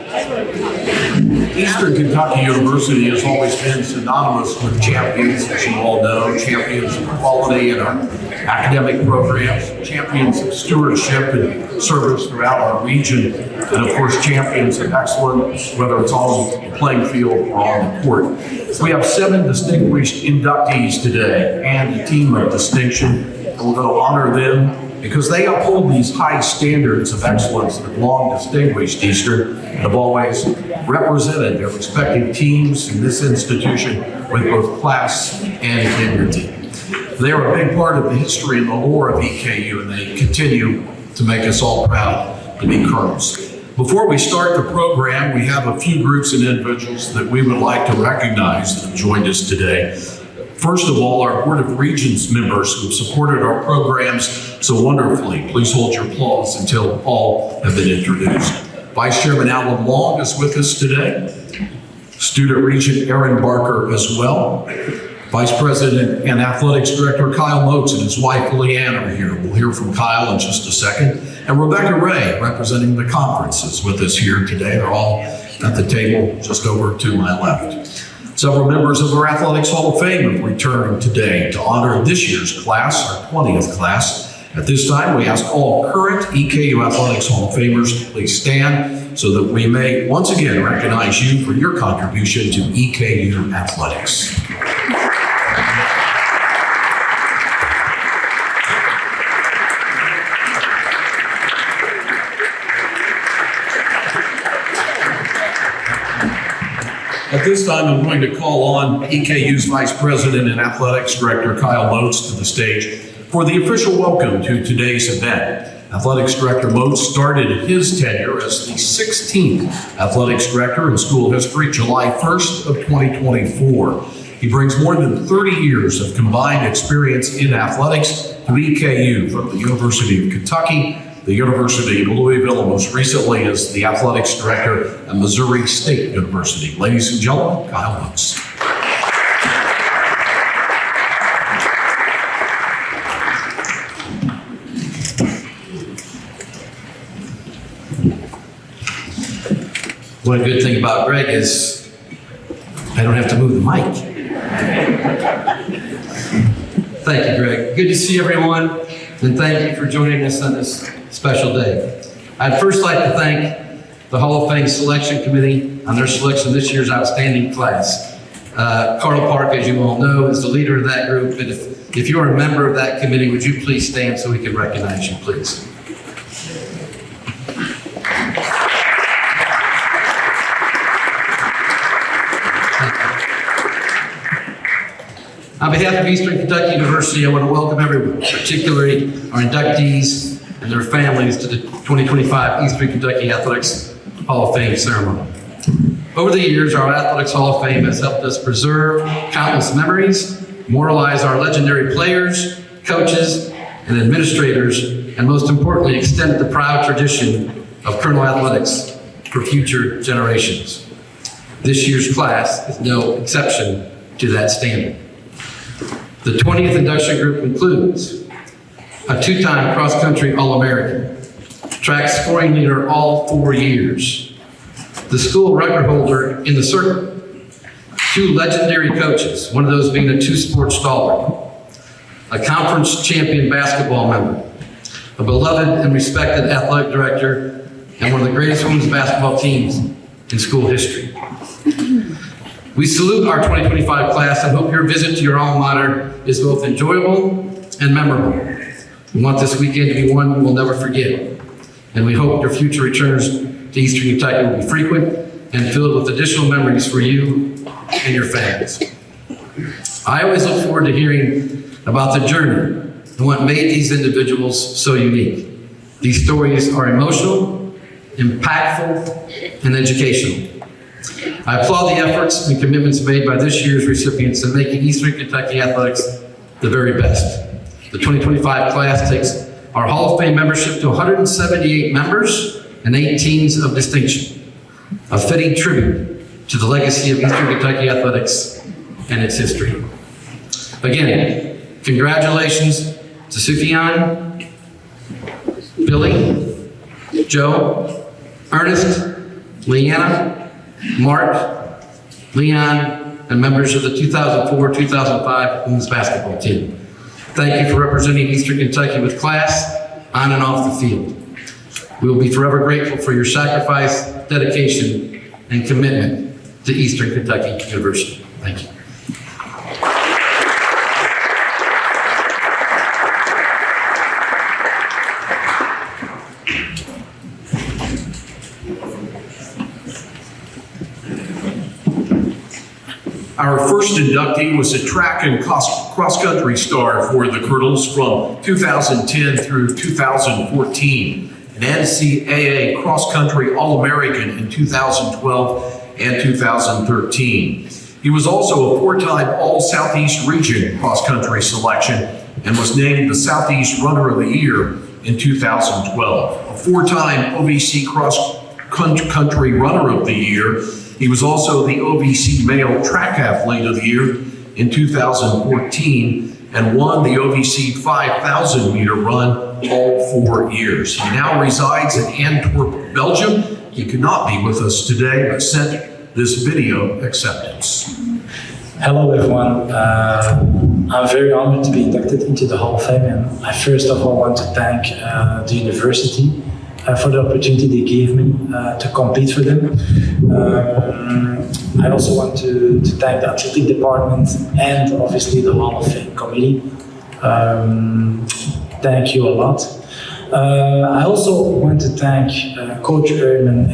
Eastern Kentucky University has always been synonymous with champions, as you all know, champions of quality in our academic programs, champions of stewardship and service throughout our region, and of course, champions of excellence, whether it's on the playing field or on the court. We have 7 distinguished inductees today and a team of distinction, and we're going to honor them because they uphold these high standards of excellence that have long distinguished Eastern and have always represented their respective teams in this institution with both class and integrity. They are a big part of the history and the lore of EKU, and they continue to make us all proud to be colonels. Before we start the program, we have a few groups and individuals that we would like to recognize that have joined us today. First of all, our Board of Regents members who have supported our programs so wonderfully. Please hold your applause until all have been introduced. Vice Chairman Alan Long is with us today. Student Regent Aaron Barker as well. Vice President and Athletics Director Kyle Motes and his wife Leanne are here. We'll hear from Kyle in just a second. And Rebecca Ray, representing the conference, is with us here today. They're all at the table just over to my left. Several members of our Athletics Hall of Fame have returned today to honor this year's class, our 20th class. At this time, we ask all current EKU Athletics Hall of Famers to please stand so that we may once again recognize you for your contribution to EKU athletics. At this time, I'm going to call on EKU's Vice President and Athletics Director Kyle Motes to the stage for the official welcome to today's event. Athletics Director Motes started his tenure as the 16th Athletics Director in school history, July 1st of 2024. He brings more than 30 years of combined experience in athletics to EKU from the University of Kentucky, the University of Louisville, and most recently as the Athletics Director at Missouri State University. Ladies and gentlemen, Kyle Motes. One good thing about Greg is I don't have to move the mic. Thank you, Greg. Good to see everyone, and thank you for joining us on this special day. I'd first like to thank the Hall of Fame Selection Committee on their selection of this year's outstanding class. Carl Park, as you all know, is the leader of that group, and if you're a member of that committee, would you please stand so we can recognize you, please? On behalf of Eastern Kentucky University, I want to welcome everyone, particularly our inductees and their families, to the 2025 Eastern Kentucky Athletics Hall of Fame ceremony. Over the years, our Athletics Hall of Fame has helped us preserve countless memories, memorialize our legendary players, coaches, and administrators, and most importantly, extend the proud tradition of Colonel Athletics for future generations. This year's class is no exception to that standard. The 20th induction group includes a 2-time cross-country All-American, track scoring leader all 4 years, the school record holder in the circle, 2 legendary coaches, one of those being a 2-sport stalwart, a conference champion basketball member, a beloved and respected athletic director, and one of the greatest women's basketball teams in school history. We salute our 2025 class and hope your visit to your alma mater is both enjoyable and memorable. We want this weekend to be one we'll never forget, and we hope your future returns to Eastern Kentucky will be frequent and filled with additional memories for you and your families. I always look forward to hearing about the journey and what made these individuals so unique. These stories are emotional, impactful, and educational. I applaud the efforts and commitments made by this year's recipients in making Eastern Kentucky athletics the very best. The 2025 class takes our Hall of Fame membership to 178 members and 8 teams of distinction, a fitting tribute to the legacy of Eastern Kentucky athletics and its history. Again, congratulations to Sufyan, Billy, Joe, Ernest, Leanna, Mark, Leon, and members of the 2004-2005 women's basketball team. Thank you for representing Eastern Kentucky with class, on and off the field. We will be forever grateful for your sacrifice, dedication, and commitment to Eastern Kentucky University. Thank you. Our first inductee was a track and cross-country star for the Colonels from 2010 through 2014, an NCAA cross-country All-American in 2012 and 2013. He was also a four-time All-Southeast Region cross-country selection and was named the Southeast Runner of the Year in 2012. A four-time OVC cross-country Runner of the Year, he was also the OVC Male Track Athlete of the Year in 2014 and won the OVC 5,000 meter run all 4 years. He now resides in Antwerp, Belgium. He could not be with us today, but sent this video acceptance. Hello everyone, I'm very honored to be inducted into the Hall of Fame, and I first of all want to thank the university for the opportunity they gave me to compete for them. I also want to thank the athletic department and obviously the Hall of Fame committee. Thank you a lot. I also want to thank Coach Erdman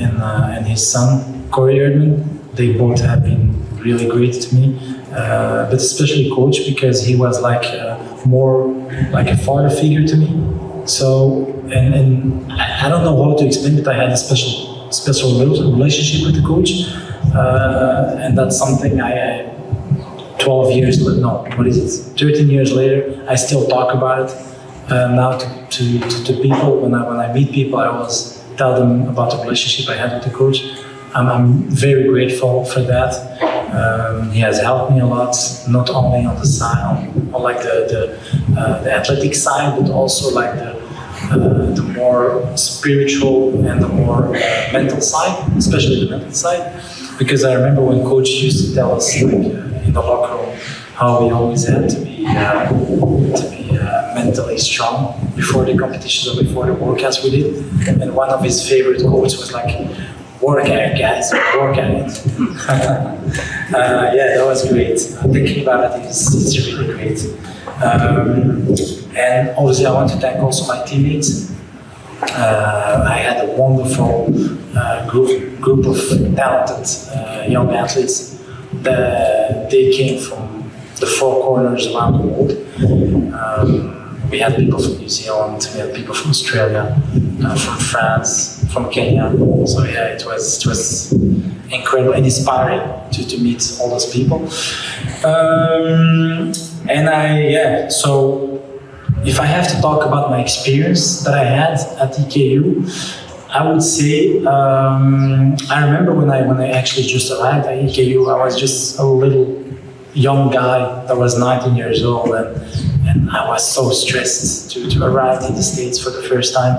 and his son, Corey Erdman. They both have been really great to me, but especially Coach, because he was like more like a father figure to me. So, and I don't know how to explain it. I had a special relationship with the coach, and that's something 13 years later, I still talk about it now to people. When I meet people, I always tell them about the relationship I had with the coach. I'm very grateful for that. He has helped me a lot, not only on the side, on like the athletic side, but also like the more spiritual and the more mental side, especially the mental side. Because I remember when Coach used to tell us, like in the locker room, how we always had to be mentally strong before the competitions or before the workouts we did. And one of his favorite quotes was like, "Work at it, guys, work at it." Yeah, that was great. Thinking about it, it's really great. And obviously, I want to thank also my teammates. I had a wonderful group of talented young athletes. They came from the four corners around the world. We had people from New Zealand, we had people from Australia, from France, from Kenya. So yeah, it was incredible and inspiring to meet all those people. So if I have to talk about my experience that I had at EKU, I would say I remember when I actually just arrived at EKU, I was just a little young guy that was 19 years old, and I was so stressed to arrive in the States for the first time.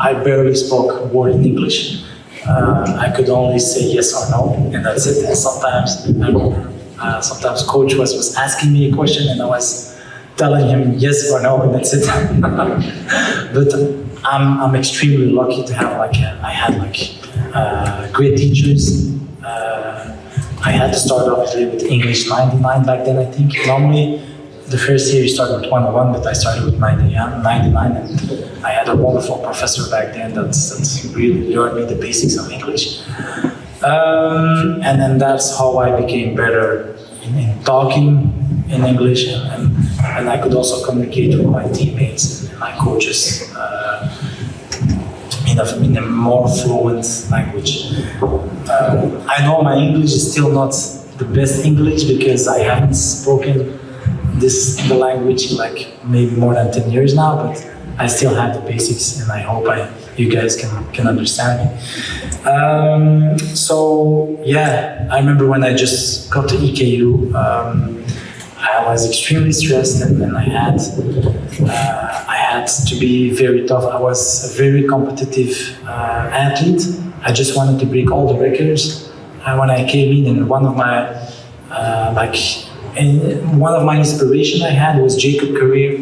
I barely spoke a word in English. I could only say yes or no, and that's it. And sometimes Coach was asking me a question, and I was telling him yes or no, and that's it. But I'm extremely lucky to have I had great teachers. I had to start obviously with English 99 back then, I think. Normally, the first year you start with 101, but I started with 99, and I had a wonderful professor back then that's really learned me the basics of English. And then that's how I became better in talking in English, and I could also communicate with my teammates and my coaches in a more fluent language. I know my English is still not the best English because I haven't spoken the language like maybe more than 10 years now, but I still have the basics, and I hope you guys can understand me. So yeah, I remember when I just got to EKU, I was extremely stressed, and I had to be very tough. I was a very competitive athlete. I just wanted to break all the records. When I came in, and one of my inspiration I had was Jacob Career,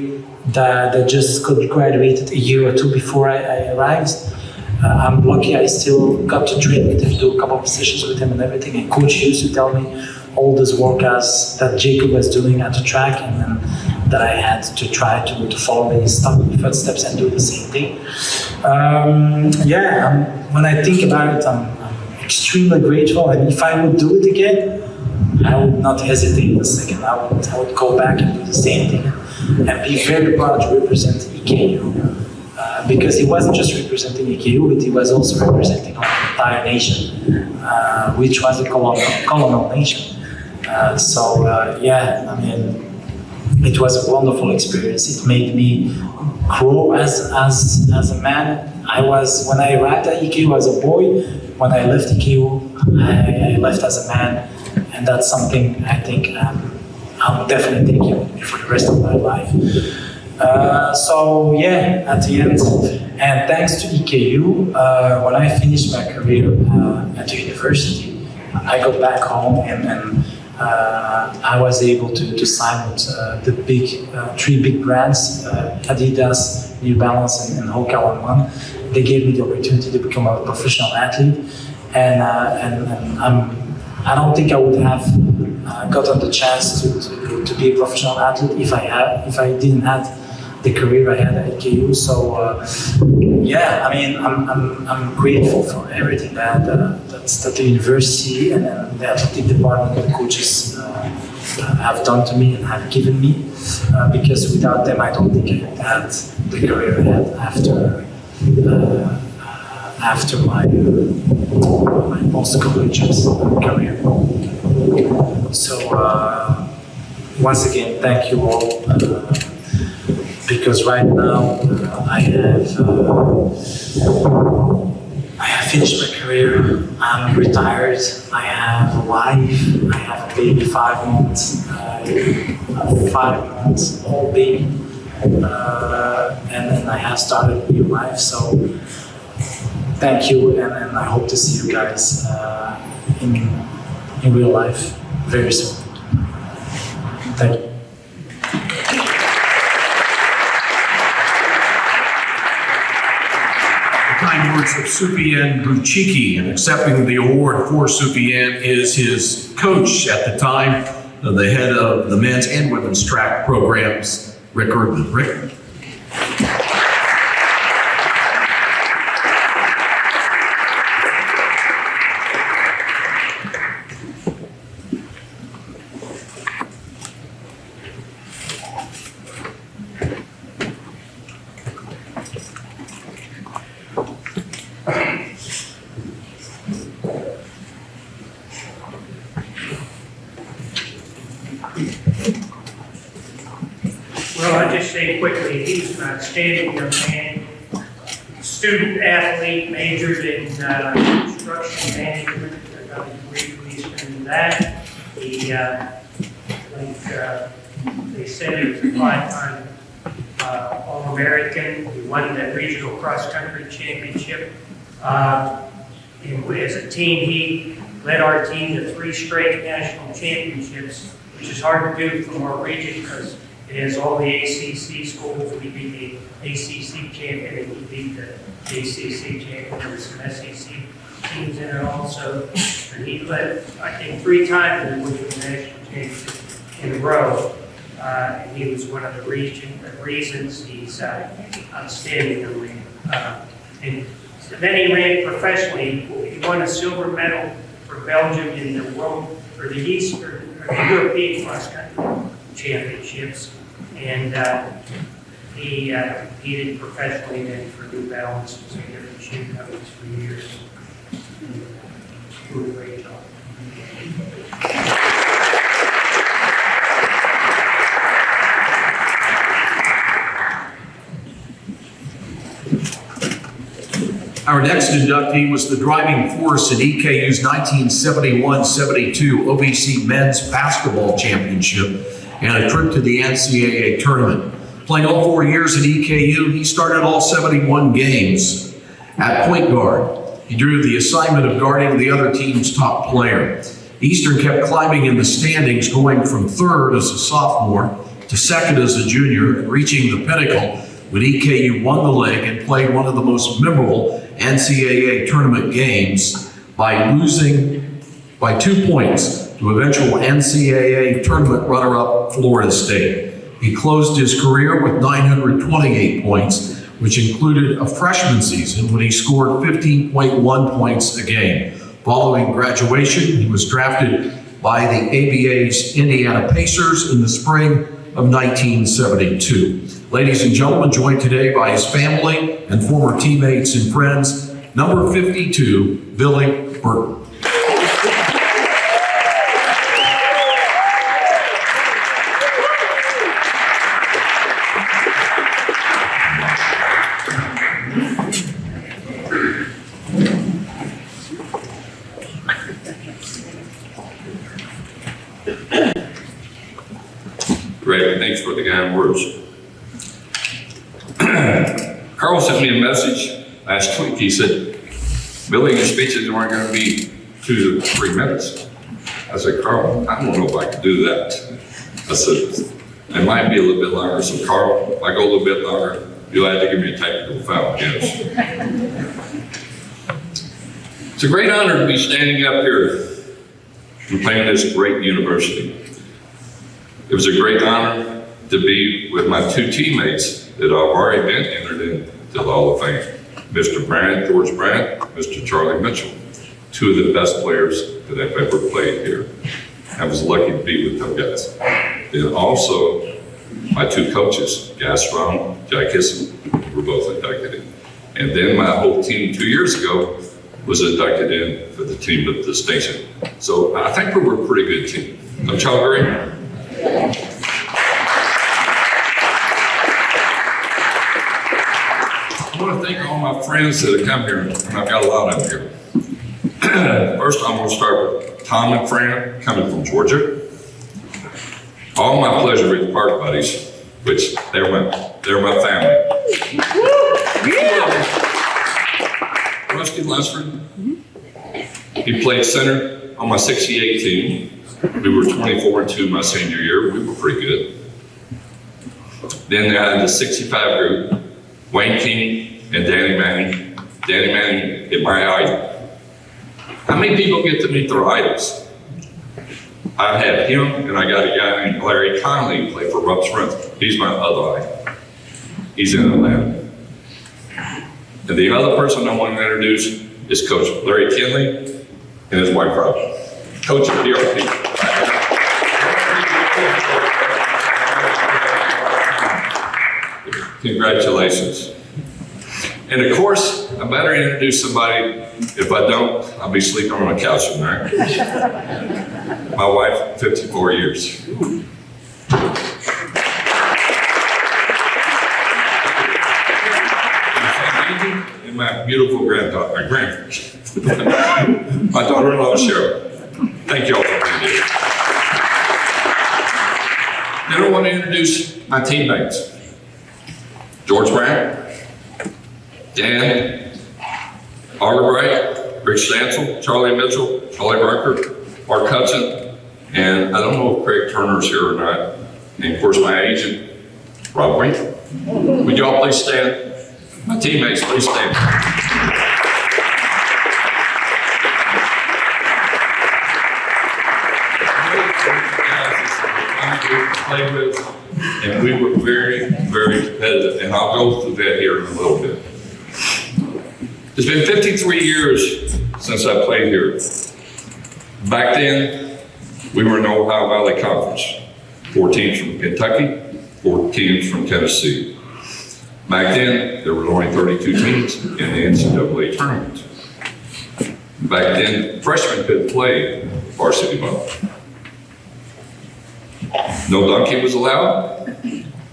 that just graduated a year or two before I arrived. I'm lucky I still got to train with him, do a couple of sessions with him and everything. And coach used to tell me all these workouts that Jacob was doing at the track, and then that I had to try to follow his footsteps and do the same thing. When I think about it, I'm extremely grateful. And if I would do it again, I would not hesitate a second. I would go back and do the same thing and be very proud to represent EKU. Because he wasn't just representing EKU, but he was also representing our entire nation, which was a colonial nation. It was a wonderful experience. It made me grow as a man. When I arrived at EKU as a boy. When I left EKU, I left as a man, and that's something I think I'll definitely take with me for the rest of my life. At the end, and thanks to EKU, when I finished my career at the university, I got back home and I was able to sign with the three big brands, Adidas, New Balance, and Hoka One. They gave me the opportunity to become a professional athlete, and I don't think I would have gotten the chance to be a professional athlete if I didn't have the career I had at EKU. So I'm grateful for everything that the university and the athletic department and the coaches have done to me and have given me, because without them I don't think I would have the career I had after my post-collegiate career. So once again, thank you all. Because right now I have finished my career. I'm retired. I have a wife. I have a baby, 5 months, 5 months old baby, and then I have started a new life. So thank you, and I hope to see you guys in real life very soon. Thank you. Kind words of Soufyan Bouchiki, and accepting the award for Soufyan is his coach at the time, the head of the men's and women's track programs, Rick Erdman. Rick? Well, I'll just say quickly, he's an outstanding young man, student athlete, majored in construction management, got a degree from Eastern in that. He, they said he was a 5-time All-American. He won the regional cross-country championship. And as a team, he led our team to 3 straight national championships, which is hard to do from our region because it has all the ACC schools. We beat the ACC champion, and we beat the ACC champion. There were some SEC teams in it also. And he led, I think, 3 times in the national championship in a row. And he was one of the reasons he's outstanding. And then he ran professionally. He won a silver medal for Belgium in the European cross-country championships, and he competed professionally then for New Balance as a different shoe companies for years. Doing a great job. Our next inductee was the driving force in EKU's 1971-72 OVC Men's Basketball Championship and a trip to the NCAA tournament. Playing all 4 years at EKU, he started all 71 games at point guard. He drew the assignment of guarding the other team's top player. Eastern kept climbing in the standings, going from third as a sophomore to second as a junior, and reaching the pinnacle when EKU won the league and played one of the most memorable NCAA tournament games by losing by 2 points to eventual NCAA tournament runner-up Florida State. He closed his career with 928 points, which included a freshman season when he scored 15.1 points a game. Following graduation, he was drafted by the ABA's Indiana Pacers in the spring of 1972. Ladies and gentlemen, joined today by his family and former teammates and friends, number 52, Billy Burton. Great, thanks for the kind words. Carl sent me a message last week. He said, Billy, your speeches aren't going to be 2 to 3 minutes. I said, Carl, I don't know if I can do that. I said, it might be a little bit longer. So Carl, if I go a little bit longer, you'll have to give me a technical foul, yes. It's a great honor to be standing up here and playing this great university. It was a great honor to be with my 2 teammates that I've already been entered into the Hall of Fame. Mr. Bryant, George Bryant, Mr. Charlie Mitchell, 2 of the best players that I've ever played here. I was lucky to be with them guys. Then also, my 2 coaches, Gas Rom, Jack Hisson, were both inducted in. And then my whole team 2 years ago was inducted in for the team of distinction. So I think we were a pretty good team. Don't y'all agree? I want to thank all my friends that have come here, and I've got a lot of them here. First, I'm going to start with Tom and Fran, coming from Georgia. All my Pleasure Ridge Park buddies, which they're my family. Rusty Lunsford, he played center on my 68 team. We were 24-2 my senior year. We were pretty good. Then I had the 65 group, Wayne King and Danny Manning. Danny Manning is my idol. How many people get to meet their idols? I had him, and I got a guy named Larry Conley who played for Rupp Sprint. He's my other idol. He's in Atlanta. And the other person I want to introduce is Coach Larry Kinley and his wife, Robin. Coach of DRP. Congratulations. And of course, I better introduce somebody. If I don't, I'll be sleeping on a couch tonight. My wife, 54 years. And my beautiful granddaughter, my my daughter-in-law, Cheryl. Thank you all for being here. Then I want to introduce my teammates. George Bryant, Dan, Oliver Wright, Rick Stansel, Charlie Mitchell, Charlie Barker, Mark Hudson, and I don't know if Craig Turner's here or not. And of course, my agent, Rob Wayne. Would you all please stand? My teammates, please stand. Play with, and we were very, very competitive, and I'll go through that here in a little bit. It's been 53 years since I played here. Back then, we were in the Ohio Valley Conference. 4 teams from Kentucky, 4 teams from Tennessee. Back then, there were only 32 teams in the NCAA tournament. Back then, freshmen couldn't play varsity ball. No dunking was allowed.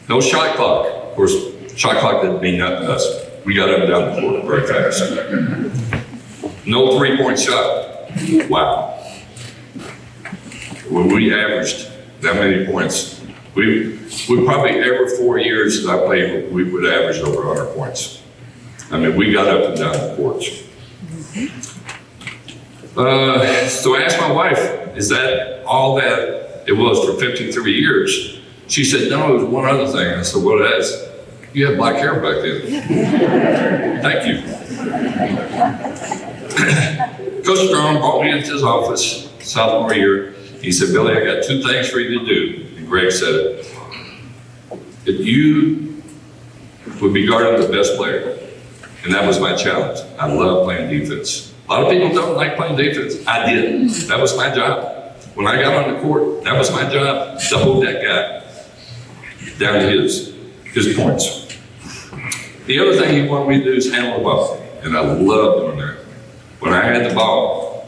No shot clock. Of course, shot clock didn't mean nothing to us. We got up and down the court very fast. No 3-point shot. Wow. When we averaged that many points, We probably every 4 years that I played, we would average over 100 points. I mean, we got up and down the courts. So I asked my wife, is that all that it was for 53 years? She said, no, it was one other thing. I said, what is? You had black hair back then. Thank you. Coach Strong brought me into his office sophomore year. He said, Billy, I got 2 things for you to do. And Greg said it. If you would be guarding the best player, and that was my challenge. I love playing defense. A lot of people don't like playing defense. I did. That was my job. When I got on the court, that was my job, to hold that guy down to his points. The other thing he wanted me to do is handle the ball, and I love doing that. When I had the ball,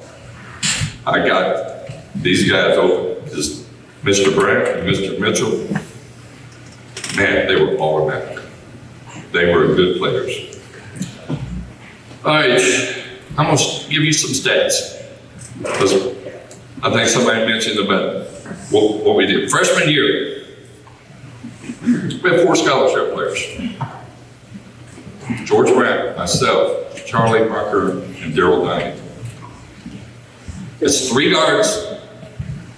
I got these guys open. Just Mr. Brandt and Mr. Mitchell, man, they were automatic. They were good players. All right, I'm going to give you some stats. I think somebody mentioned about what we did. Freshman year, we had 4 scholarship players. George Brandt, myself, Charlie Marker, and Daryl Diney. It's 3 guards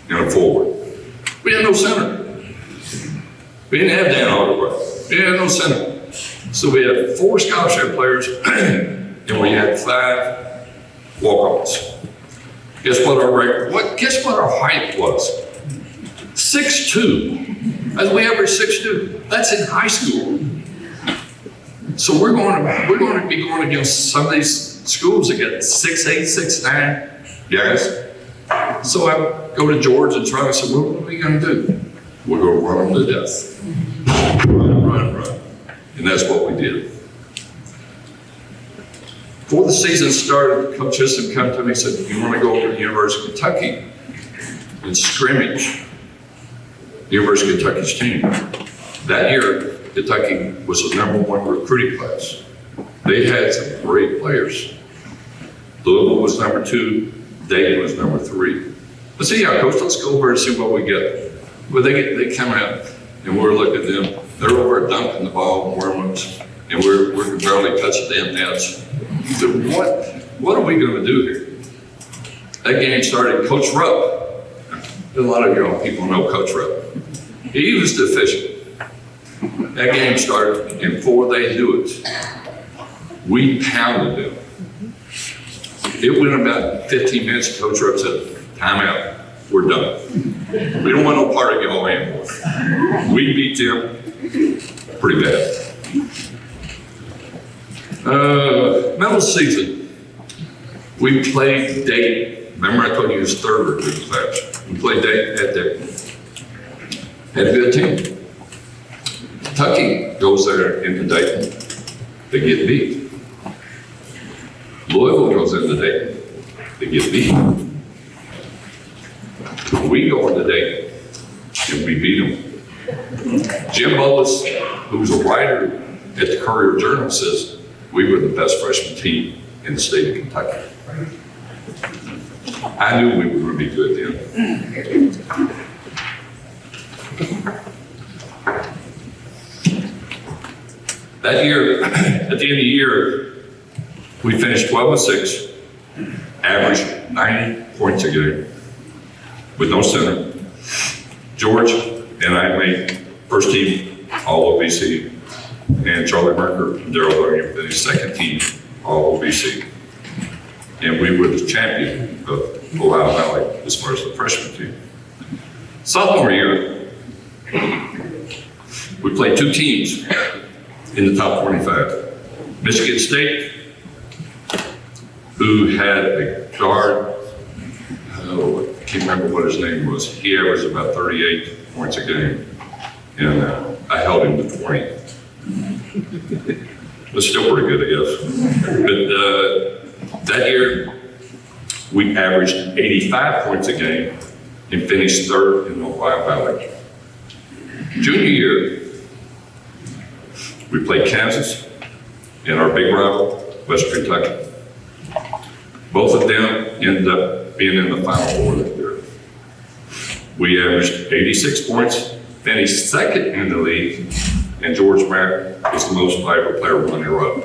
and a forward. We had no center. We didn't have Dan Alderweireld. We had no center. So we had 4 scholarship players and we had 5 walk-ons. Guess what our record? Guess what our height was? 6'2". As we average 6'2". That's in high school. So we're going to be going against some of these schools that get 6'8", 6'9" guys. So I go to George and try to say, well, what are we going to do? We're going to run them to death. Run. And that's what we did. Before the season started, Coach Histon come to me and said, you want to go over to the University of Kentucky and scrimmage the University of Kentucky's team. That year, Kentucky was the #1 recruiting class. They had some great players. Louisville was #2, Dayton was #3. But see, yeah, Coach, let's go over and see what we get. But they come out and we're looking at them. They're over dunking the ball, warm-ups, and we're barely touching them nets. So what are we going to do here? That game started. Coach Rupp, a lot of young people know Coach Rupp. He was deficient. That game started, and before they do it, we pounded them. It went about 15 minutes. Coach Rupp said, time out. We're done. We don't want no part of y'all anymore. We beat them pretty bad. Middle season, we played Dayton. Remember I told you it was 3rd recruiting class. We played Dayton at Dayton. Had a good team. Kentucky goes there into Dayton. They get beat. Louisville goes into Dayton. They get beat. We go into Dayton and we beat them. Jim Bullis, who's a writer at the Courier-Journal, says we were the best freshman team in the state of Kentucky. I knew we were going to be good then. That year, at the end of the year, we finished 12-6, averaged 90 points a game with no center. George and I made first team All OVC, and Charlie Merker and Daryl Williams finished second team All OVC. And we were the champion of Ohio Valley as far as the freshman team. Sophomore year, we played 2 teams in the top 25. Michigan State, who had a guard, I can't remember what his name was. He averaged about 38 points a game, and I held him to 20. But still pretty good, I guess. But that year, we averaged 85 points a game and finished 3rd in Ohio Valley. Junior year, we played Kansas and our big rival, West Kentucky. Both of them ended up being in the Final Four that year. We averaged 86 points finished second in the league, and George Mack was the most valuable player runner-up.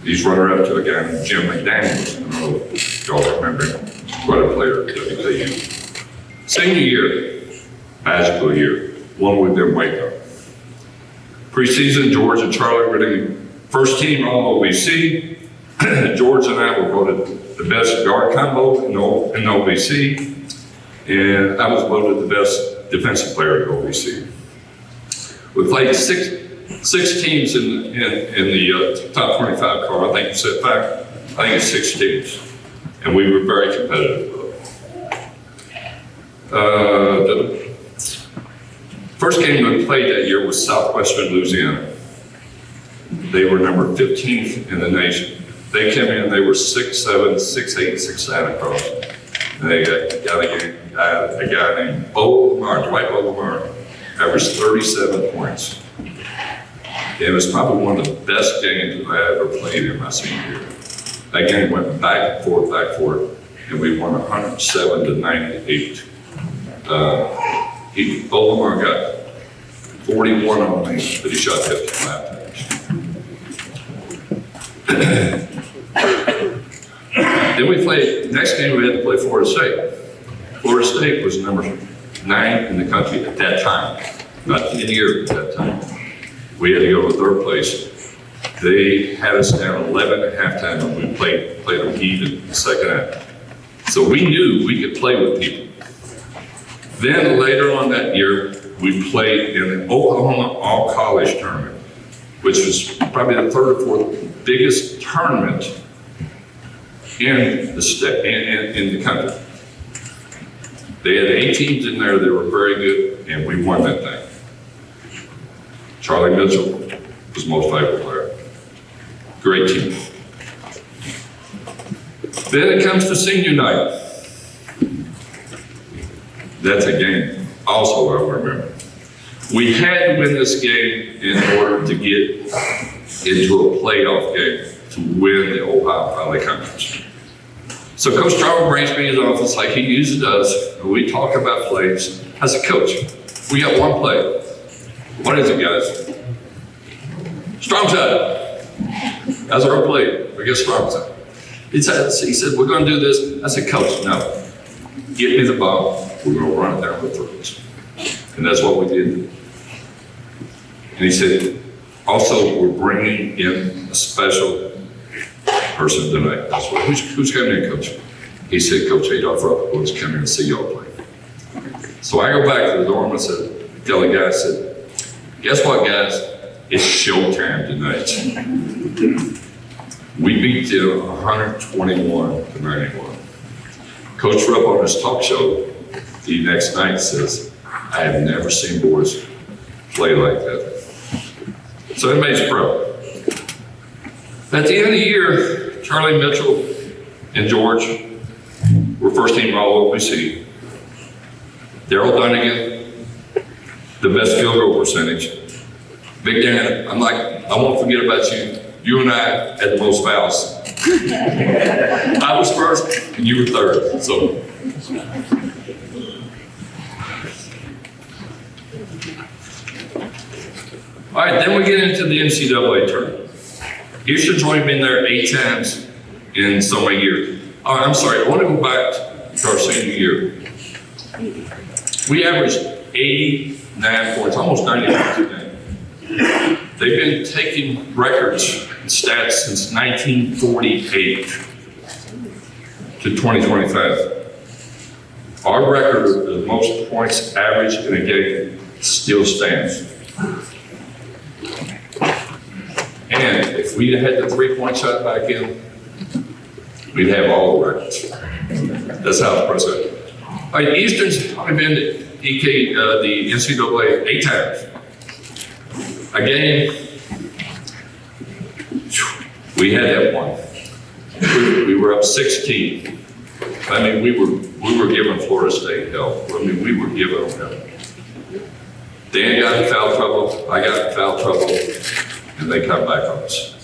He's runner-up to a guy named Jim McDaniels. I don't know if y'all remember him. Quite a player at EKU. Senior year, magical year, one we've been waiting on. Preseason, George and Charlie were the first team all OVC. George and I were voted the best guard combo in the OVC, and I was voted the best defensive player in the OVC. We played six teams in the top 25 card. I think you said five. I think it's 6 teams, and we were very competitive. The first game we played that year was Southwestern Louisiana. They were number 15th in the nation. They came in, they were 6'7", 6'8", 6'9" across. And they got a guy named Dwight Lamar, averaged 37 points. It was probably one of the best games I ever played in my senior year. That game went back and forth, and we won 107-98. Lamar got 41 on me, but he shot 55 times. Then we played, next game we had to play Florida State. Florida State was number 9 in the country at that time, not in the year at that time. We had to go to third place. They had us down 11 at halftime, and we played them even in the second half. So we knew we could play with people. Then later on that year, we played in the Oklahoma All-College Tournament, which was probably the third or fourth biggest tournament in the state, in the country. They had 8 teams in there that were very good, and we won that thing. Charlie Mitchell was the most valuable player. Great team. Then it comes to senior night. That's a game also I remember. We had to win this game in order to get into a playoff game to win the Ohio Valley Conference. So Coach Charles brings me in his office like he usually does, and we talk about plays. I said, Coach, we got one play. What is it, guys? Strong side. That's our play. We get strong side. He said, we're going to do this. I said, Coach, no. Get me the ball. We're going to run it down the throats. And that's what we did. And he said, also, we're bringing in a special person tonight. I said, who's coming in, Coach? He said, Coach Adolph Rupp wants to come in and see y'all play. So I go back to the dorm and tell the guys, I said, guess what, guys? It's showtime tonight. We beat them 121-91. Coach Rupp on his talk show the next night says, I have never seen boys play like that. So it made us proud. At the end of the year, Charlie Mitchell and George were first team all OVC. Daryl Dunnigan, the best field goal percentage. Big Dan, I won't forget about you. You and I had the most fouls. I was first and you were third. So. All right, then we get into the NCAA tournament. Eastern's only been there 8 times in so many years. Oh, I'm sorry, I want to go back to our senior year. We averaged 89 points, almost 90 points a game. They've been taking records and stats since 1948 to 2025. Our record of the most points averaged in a game still stands. And if we had the 3-point shot back in, we'd have all the records. That's how impressive. All right, Eastern's only been to the NCAA 8 times. Again, we had that one. We were up 16. I mean, we were giving Florida State hell. I mean, we were giving them hell. Dan got in foul trouble, I got in foul trouble, and they come back on us.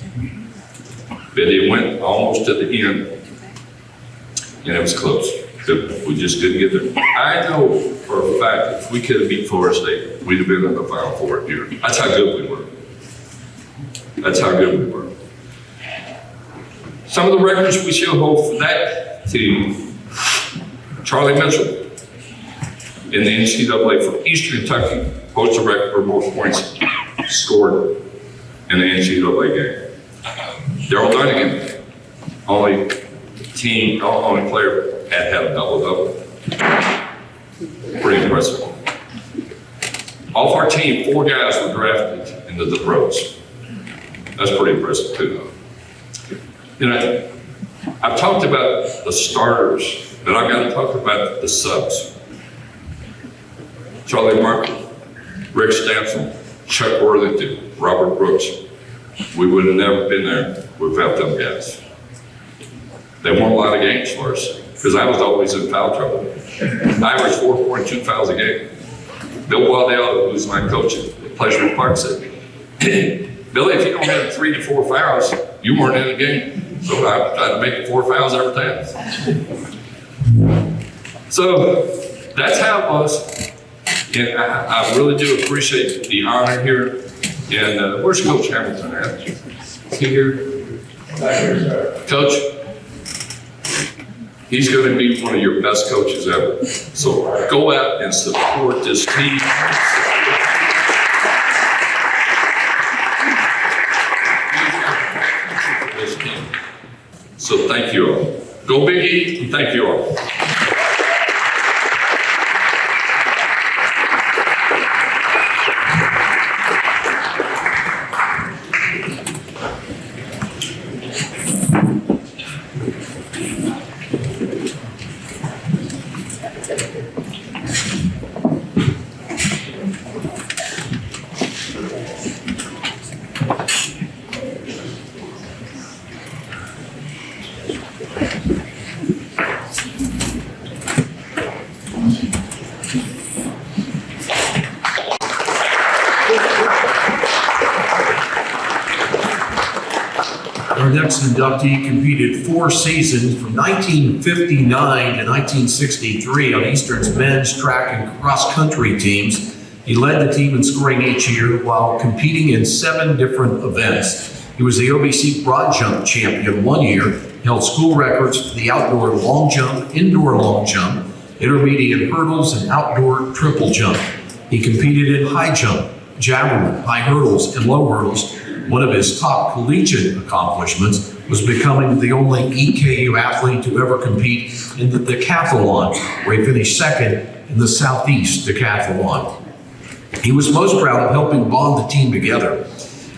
But it went almost to the end, and it was close. that we just didn't get there. I know for a fact that if we could have beat Florida State, we'd have been in the Final Four here. That's how good we were. That's how good we were. Some of the records we should hold for that team, Charlie Mitchell in the NCAA for Eastern Kentucky holds the record for most points scored in the NCAA game. Daryl Dunnigan, only player had a double-double. Pretty impressive. Off our team, 4 guys were drafted into the pros. That's pretty impressive too. You know, I've talked about the starters, but I've got to talk about the subs. Charlie Martin, Rick Stampson, Chuck Worthington, Robert Brooks. We would have never been there without them guys. They won a lot of games for us because I was always in foul trouble. I averaged 4.2 fouls a game. Bill Waddell, who's my coach at Pleasure Park, said, Billy, if you don't have 3 to 4 fouls, you weren't in the game. So I tried to make it 4 fouls every time. So that's how it was. And I really do appreciate the honor here. And where's Coach Hamilton at? Is he here? Coach, he's going to be one of your best coaches ever. So go out and support this team. So thank you all. Go Big E, and thank you all. Our next inductee competed 4 seasons from 1959 to 1963 on Eastern's men's track and cross country teams. He led the team in scoring each year while competing in 7 different events. He was the OBC broad jump champion 1 year, held school records for the outdoor long jump, indoor long jump, intermediate hurdles, and outdoor triple jump. He competed in high jump, javelin, high hurdles, and low hurdles. One of his top collegiate accomplishments was becoming the only EKU athlete to ever compete in the decathlon, where he finished 2nd in the Southeast Decathlon. He was most proud of helping bond the team together,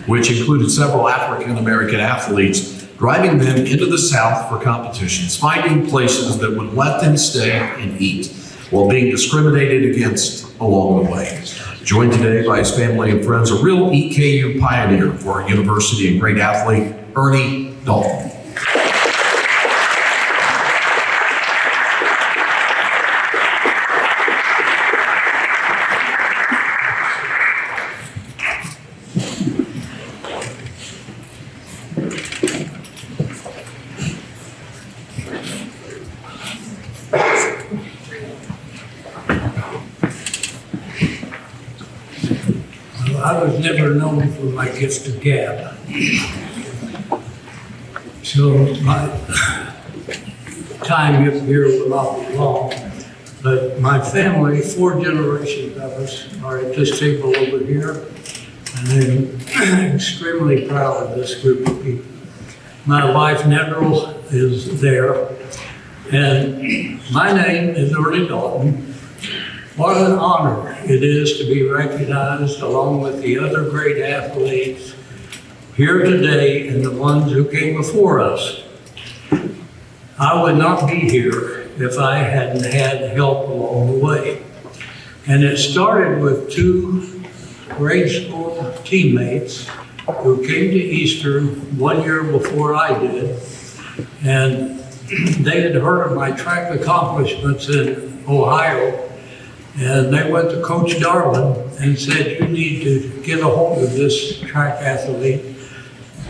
which included several African-American athletes, driving them into the South for competitions, finding places that would let them stay and eat, while being discriminated against along the way. Joined today by his family and friends, a real EKU pioneer for our university and great athlete, Ernie Dalton. I was never known for my gift of gab. So my time up here will not be long, but my family, 4 generations of us, are at this table over here, and I'm extremely proud of this group of people. My wife, Nedrel, is there, and my name is Ernie Dalton. What an honor it is to be recognized along with the other great athletes here today and the ones who came before us. I would not be here if I hadn't had help along the way. And it started with 2 grade school teammates who came to Eastern 1 year before I did. And they had heard of my track accomplishments in Ohio. And they went to Coach Darwin and said, you need to get a hold of this track athlete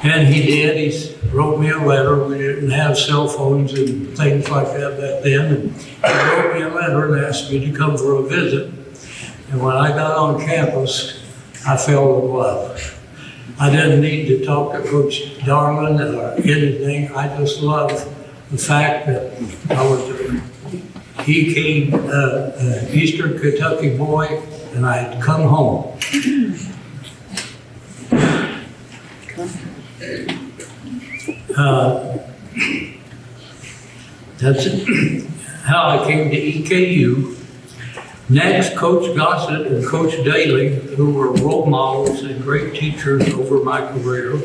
And he did. He wrote me a letter. We didn't have cell phones and things like that back then. And he wrote me a letter and asked me to come for a visit. And when I got on campus, I fell in love. I didn't need to talk to Coach Darlin or anything. I just loved the fact that he came, Eastern Kentucky boy, and I had come home. That's how I came to EKU. Next, Coach Gossett and Coach Daly, who were role models and great teachers over my career.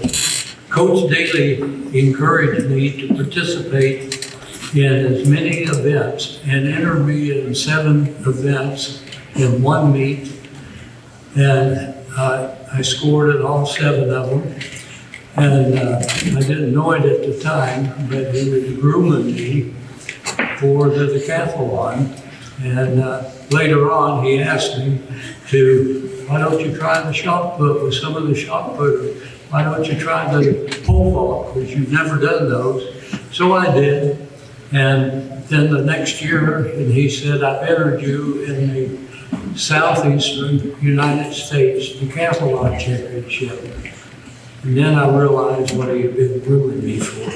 Coach Daly encouraged me to participate in as many events and entered me in 7 events in 1 meet. And I scored in all 7 of them. And I didn't know it at the time, but he was grooming me for the decathlon. And later on, he asked me why don't you try the shot put with some of the shot putters? Why don't you try the pole vault, because you've never done those? So I did. And then the next year, and he said, I've entered you in the Southeastern United States Decathlon Championship. And then I realized what he had been grooming me for.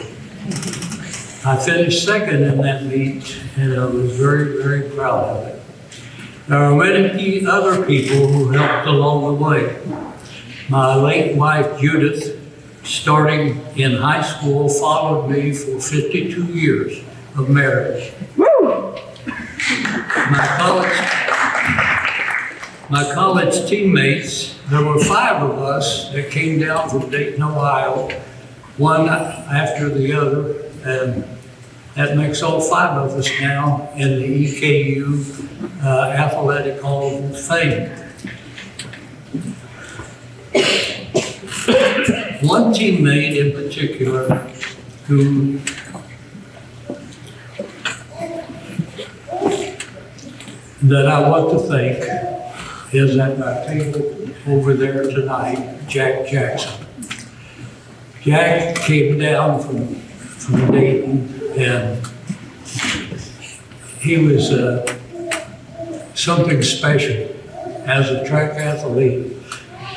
I finished second in that meet, and I was very, very proud of it. There are many other people who helped along the way. My late wife, Judith, starting in high school, followed me for 52 years of marriage. My college teammates, there were 5 of us that came down from Dayton, Ohio, one after the other, and that makes all 5 of us now in the EKU Athletic Hall of Fame. One teammate in particular who that I want to thank is at my table over there tonight, Jack Jackson. Jack came down from Dayton, and he was something special as a track athlete,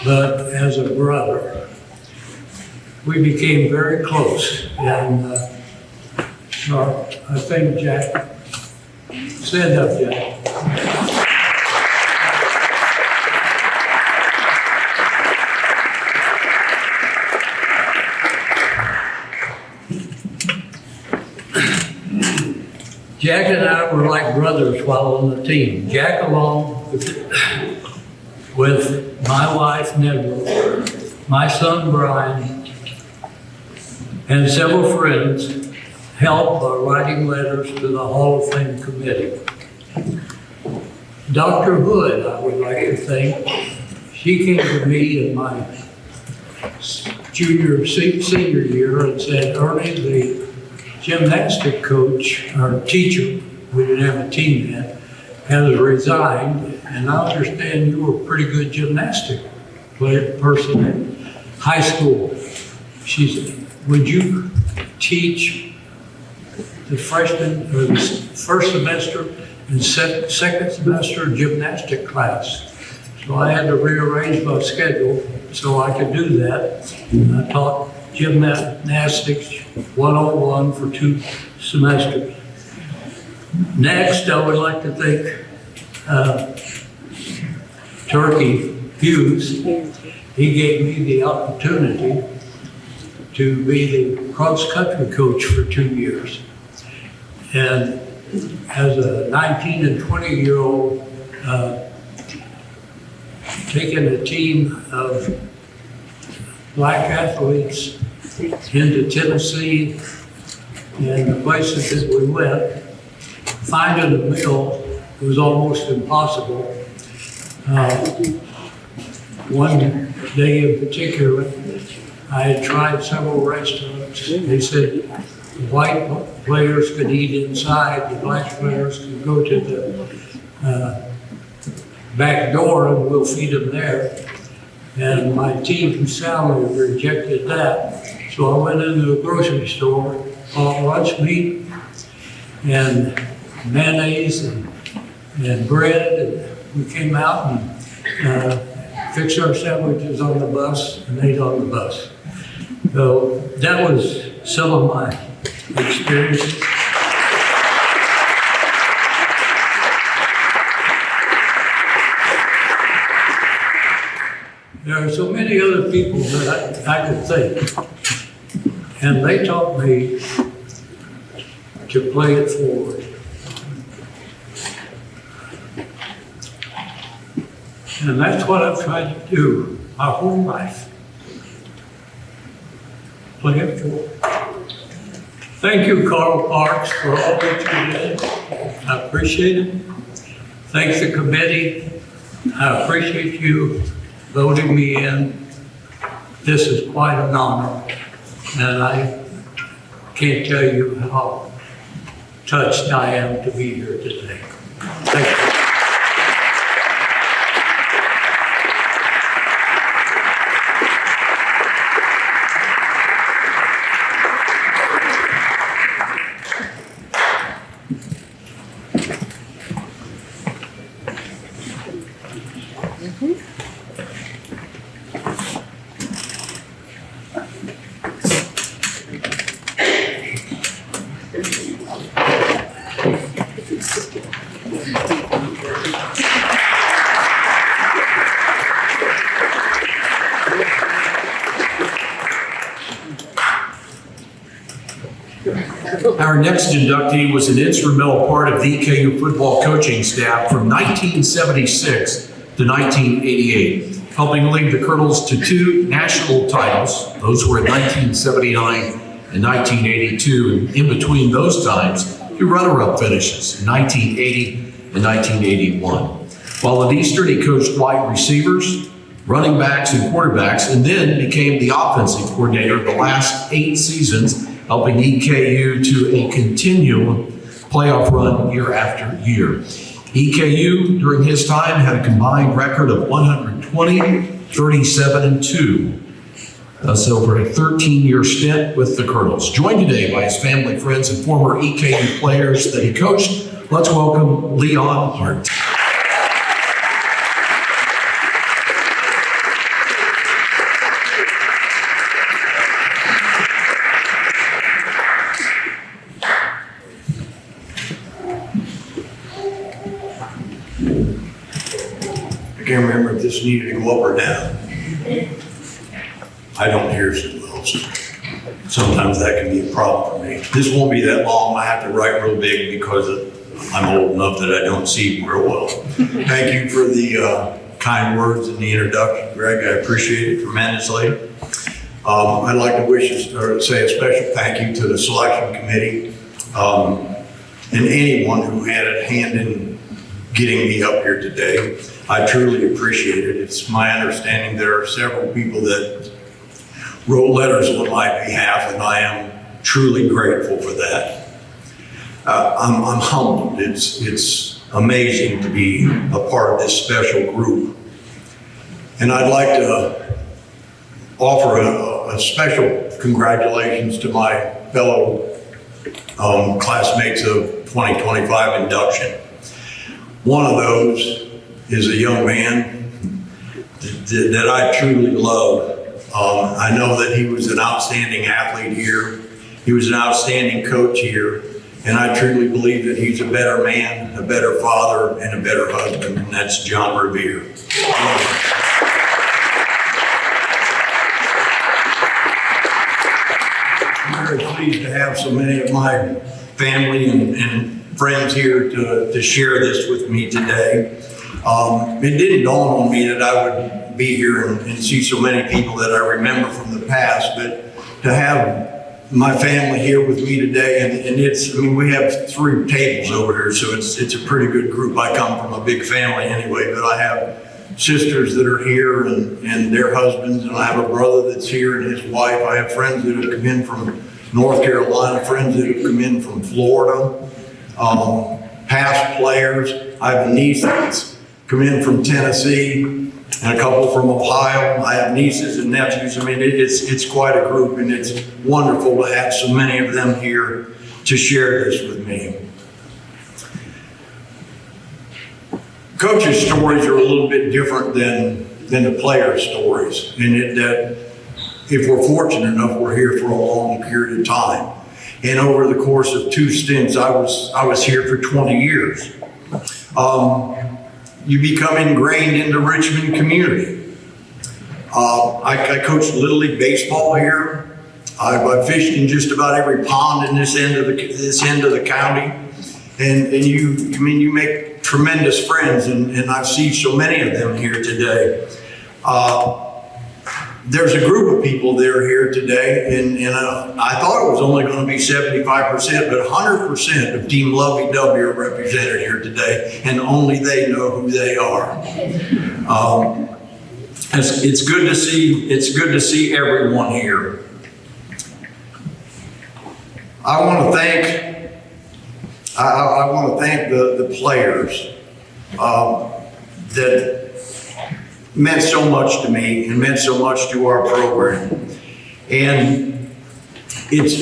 but as a brother. We became very close, and so I think Jack, stand up, Jack. Jack and I were like brothers while on the team. Jack, along with my wife, Neville, my son, Brian, and several friends, helped by writing letters to the Hall of Fame committee. Dr. Hood, I would like to thank. She came to me in my senior year and said, Ernie, the gymnastic coach, or teacher, we didn't have a team yet, has resigned, and I understand you were a pretty good gymnastic person in high school. She said, would you teach the freshman, or the first semester and second semester gymnastic class? So I had to rearrange my schedule so I could do that. And I taught gymnastics 101 for 2 semesters. Next, I would like to thank Turkey Hughes. He gave me the opportunity to be the cross-country coach for 2 years. And as a 19 and 20-year-old, taking a team of black athletes into Tennessee and the places that we went, finding a meal was almost impossible. One day in particular, I had tried several restaurants. They said the white players could eat inside, the black players could go to the back door and we'll feed them there. And my team salary rejected that. So I went into the grocery store, bought lunch meat and mayonnaise and bread, and we came out and fixed our sandwiches on the bus and ate on the bus. So that was some of my experiences. There are so many other people that I could think, and they taught me to play it forward. And that's what I've tried to do my whole life. Play it forward. Thank you, Carl Parks, for all that you did. I appreciate it. Thanks the committee. I appreciate you voting me in. This is quite an honor, and I can't tell you how touched I am to be here today. Thank you. Our next inductee was an instrumental part of the EKU football coaching staff from 1976 to 1988, helping lead the Colonels to 2 national titles. Those were in 1979 and 1982, and in between those times, 2 runner-up finishes in 1980 and 1981. While at Eastern, he coached wide receivers, running backs, and quarterbacks, and then became the offensive coordinator the last 8 seasons, helping EKU to a continual playoff run year after year. EKU, during his time, had a combined record of 120, 37, and 2. Thus, over a 13-year stint with the Colonels. Joined today by his family, friends, and former EKU players that he coached. Let's welcome Leon Hart. I can't remember if this needed to go up or down. I don't hear so well, so sometimes that can be a problem for me. This won't be that long. I have to write real big because I'm old enough that I don't see real well. Thank you for the kind words and the introduction, Greg. I appreciate it tremendously. I'd like to say a special thank you to the selection committee and anyone who had a hand in getting me up here today. I truly appreciate it. It's my understanding there are several people that wrote letters on my behalf, and I am truly grateful for that. I'm humbled. It's amazing to be a part of this special group. And I'd like to offer a special congratulations to my fellow classmates of 2025 induction. One of those is a young man that I truly love. I know that he was an outstanding athlete here. He was an outstanding coach here. And I truly believe that he's a better man, a better father, and a better husband, and that's John Revere. I'm very pleased to have so many of my family and friends here to share this with me today. It didn't dawn on me that I would be here and see so many people that I remember from the past, but to have my family here with me today, and we have 3 tables over here, so it's a pretty good group. I come from a big family anyway, but I have sisters that are here and their husbands, and I have a brother that's here and his wife. I have friends that have come in from North Carolina, friends that have come in from Florida, past players. I have a niece that's come in from Tennessee. and a couple from Ohio. I have nieces and nephews. I mean, it's quite a group, and it's wonderful to have so many of them here to share this with me. Coaches' stories are a little bit different than the players' stories, in it that if we're fortunate enough, we're here for a long period of time. And over the course of 2 stints, I was here for 20 years. You become ingrained in the Richmond community. I coached Little League baseball here. I've fished in just about every pond in this end of the county. And you make tremendous friends, and I've seen so many of them here today. There's a group of people that are here today, and I thought it was only going to be 75%, but 100% of Team Lovey-Dovey are represented here today, and only they know who they are. It's good to see. It's good to see everyone here. I want to thank the players that meant so much to me and meant so much to our program. And it's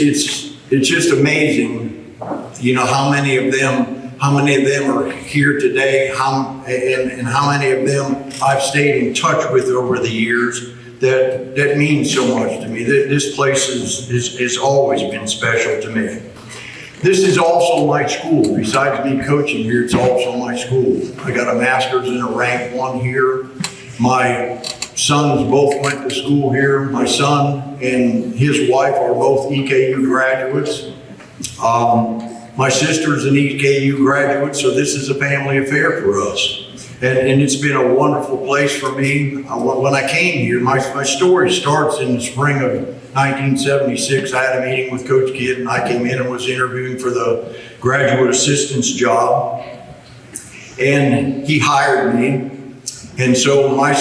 just amazing, you know, how many of them are here today, and how many of them I've stayed in touch with over the years that means so much to me. This place has always been special to me. This is also my school. Besides me coaching here, it's also my school. I got a master's in a rank 1 here. My sons both went to school here. My son and his wife are both EKU graduates. My sister's an EKU graduate, so this is a family affair for us. And it's been a wonderful place for me. When I came here, my story starts in the spring of 1976. I had a meeting with Coach Kidd, and I came in and was interviewing for the graduate assistant's job. And he hired me. And so my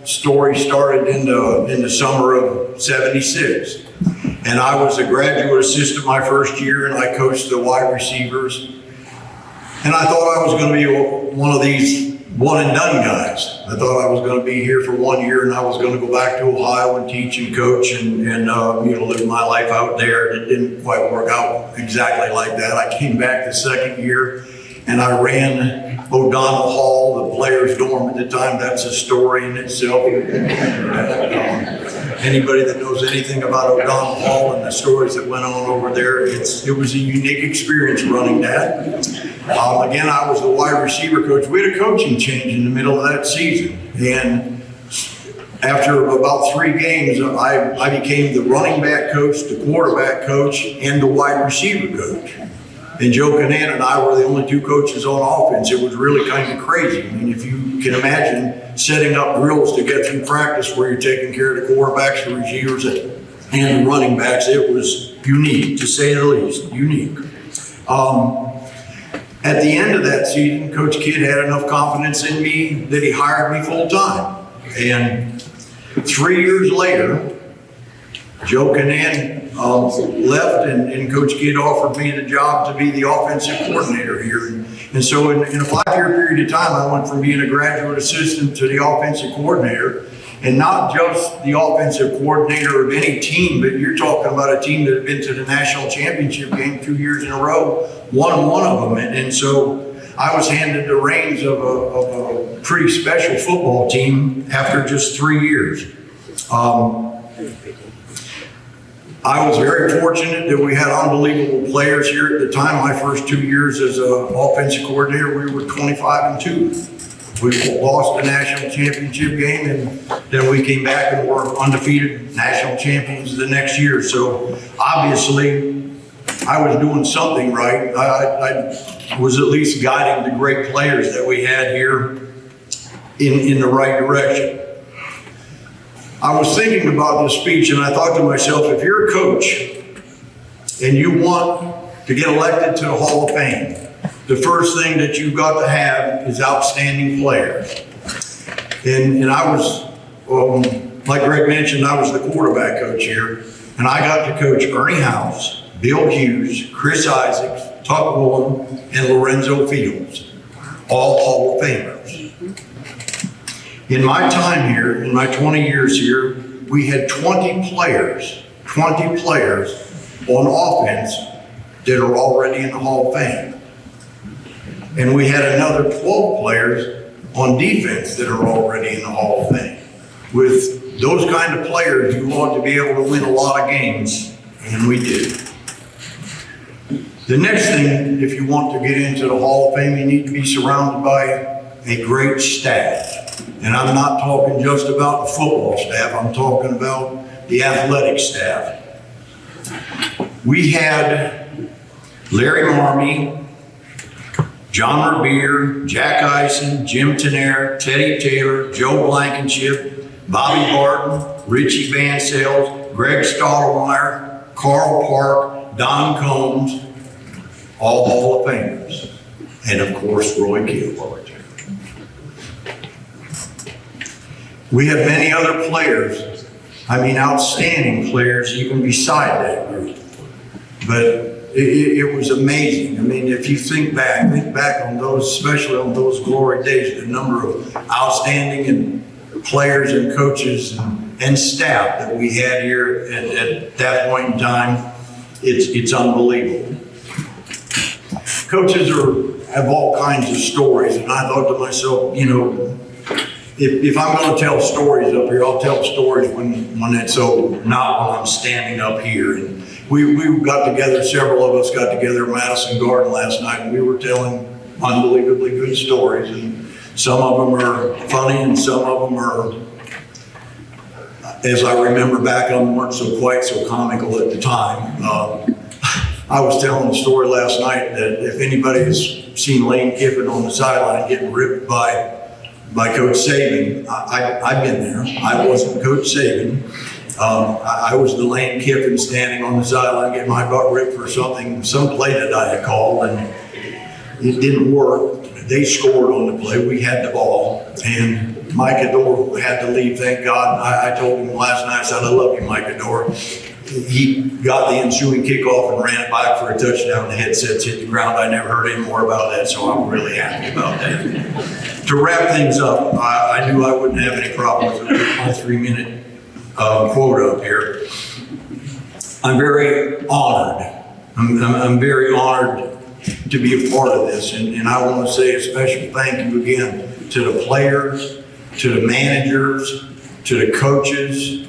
story started in the summer of '76. And I was a graduate assistant my first year, and I coached the wide receivers. And I thought I was going to be one of these one-and-done guys. I thought I was going to be here for 1 year, and I was going to go back to Ohio and teach and coach and live my life out there. It didn't quite work out exactly like that. I came back the second year, and I ran O'Donnell Hall, the players' dorm at the time. That's a story in itself. Anybody that knows anything about O'Donnell Hall and the stories that went on over there, it was a unique experience running that. Again, I was the wide receiver coach. We had a coaching change in the middle of that season. And after about 3 games, I became the running back coach, the quarterback coach, and the wide receiver coach. And Joe Canan and I were the only 2 coaches on offense. It was really kind of crazy. I mean, if you can imagine setting up drills to get through practice where you're taking care of the quarterbacks, the receivers, and the running backs, it was unique, to say the least, unique. At the end of that season, Coach Kidd had enough confidence in me that he hired me full time. And 3 years later, Joe Canan left, and Coach Kidd offered me the job to be the offensive coordinator here. And so in a 5-year period of time, I went from being a graduate assistant to the offensive coordinator. And not just the offensive coordinator of any team, but you're talking about a team that had been to the national championship game 2 years in a row, won one of them. And so I was handed the reins of a pretty special football team after just 3 years. I was very fortunate that we had unbelievable players here at the time. My first 2 years as an offensive coordinator, we were 25-2. We lost the national championship game, and then we came back and were undefeated national champions the next year. So obviously, I was doing something right. I was at least guiding the great players that we had here in the right direction. I was thinking about this speech, and I thought to myself, if you're a coach and you want to get elected to the Hall of Fame, the first thing that you've got to have is outstanding players. And I was, like Greg mentioned, I was the quarterback coach here, and I got to coach Ernie House, Bill Hughes, Chris Isaacs, Tuck Woolen, and Lorenzo Fields, all Hall of Famers. In my time here, in my 20 years here, we had 20 players on offense that are already in the Hall of Fame. And we had another 12 players on defense that are already in the Hall of Fame. With those kind of players, you ought to be able to win a lot of games, and we did. The next thing, if you want to get into the Hall of Fame, you need to be surrounded by a great staff. And I'm not talking just about the football staff, I'm talking about the athletic staff. We had Larry Marmee, John Revere, Jack Eisen, Jim Tenaire, Teddy Taylor, Joe Blankenship, Bobby Barton, Richie Van Sales, Greg Stottlemyre, Carl Park, Don Combs, all Hall of Famers. And of course, Roy Kilgore. We have many other players, outstanding players even beside that group. But it was amazing. If you think back on those, especially on those glory days, the number of outstanding players and coaches and staff that we had here at that point in time, it's unbelievable. Coaches have all kinds of stories, and I thought to myself, if I'm going to tell stories up here, I'll tell stories when it's over, not when I'm standing up here. And we got together, several of us got together at Madison Garden last night, and we were telling unbelievably good stories. And some of them are funny, and some of them are, as I remember back, weren't quite so comical at the time. I was telling a story last night that if anybody has seen Lane Kiffin on the sideline getting ripped by Coach Saban, I've been there. I wasn't Coach Saban. I was the Lane Kiffin standing on the sideline getting my butt ripped for some play that I had called, and it didn't work. They scored on the play. We had the ball, and Mike Adore had to leave, thank God. I told him last night, I said, I love you, Mike Adore. He got the ensuing kickoff and ran it back for a touchdown. The headsets hit the ground. I never heard any more about that, so I'm really happy about that. To wrap things up, I knew I wouldn't have any problems with my 3-minute quote up here. I'm very honored. I'm very honored to be a part of this, and I want to say a special thank you again to the players, to the managers, to the coaches,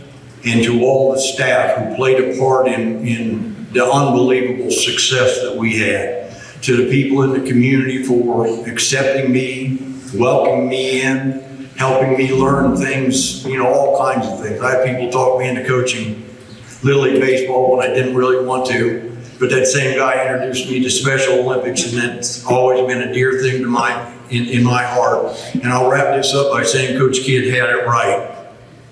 and to all the staff who played a part in the unbelievable success that we had. To the people in the community for accepting me, welcoming me in, helping me learn things, all kinds of things. I had people talk me into coaching Little League Baseball when I didn't really want to, but that same guy introduced me to Special Olympics, and that's always been a dear thing to in my heart. And I'll wrap this up by saying Coach Kidd had it right.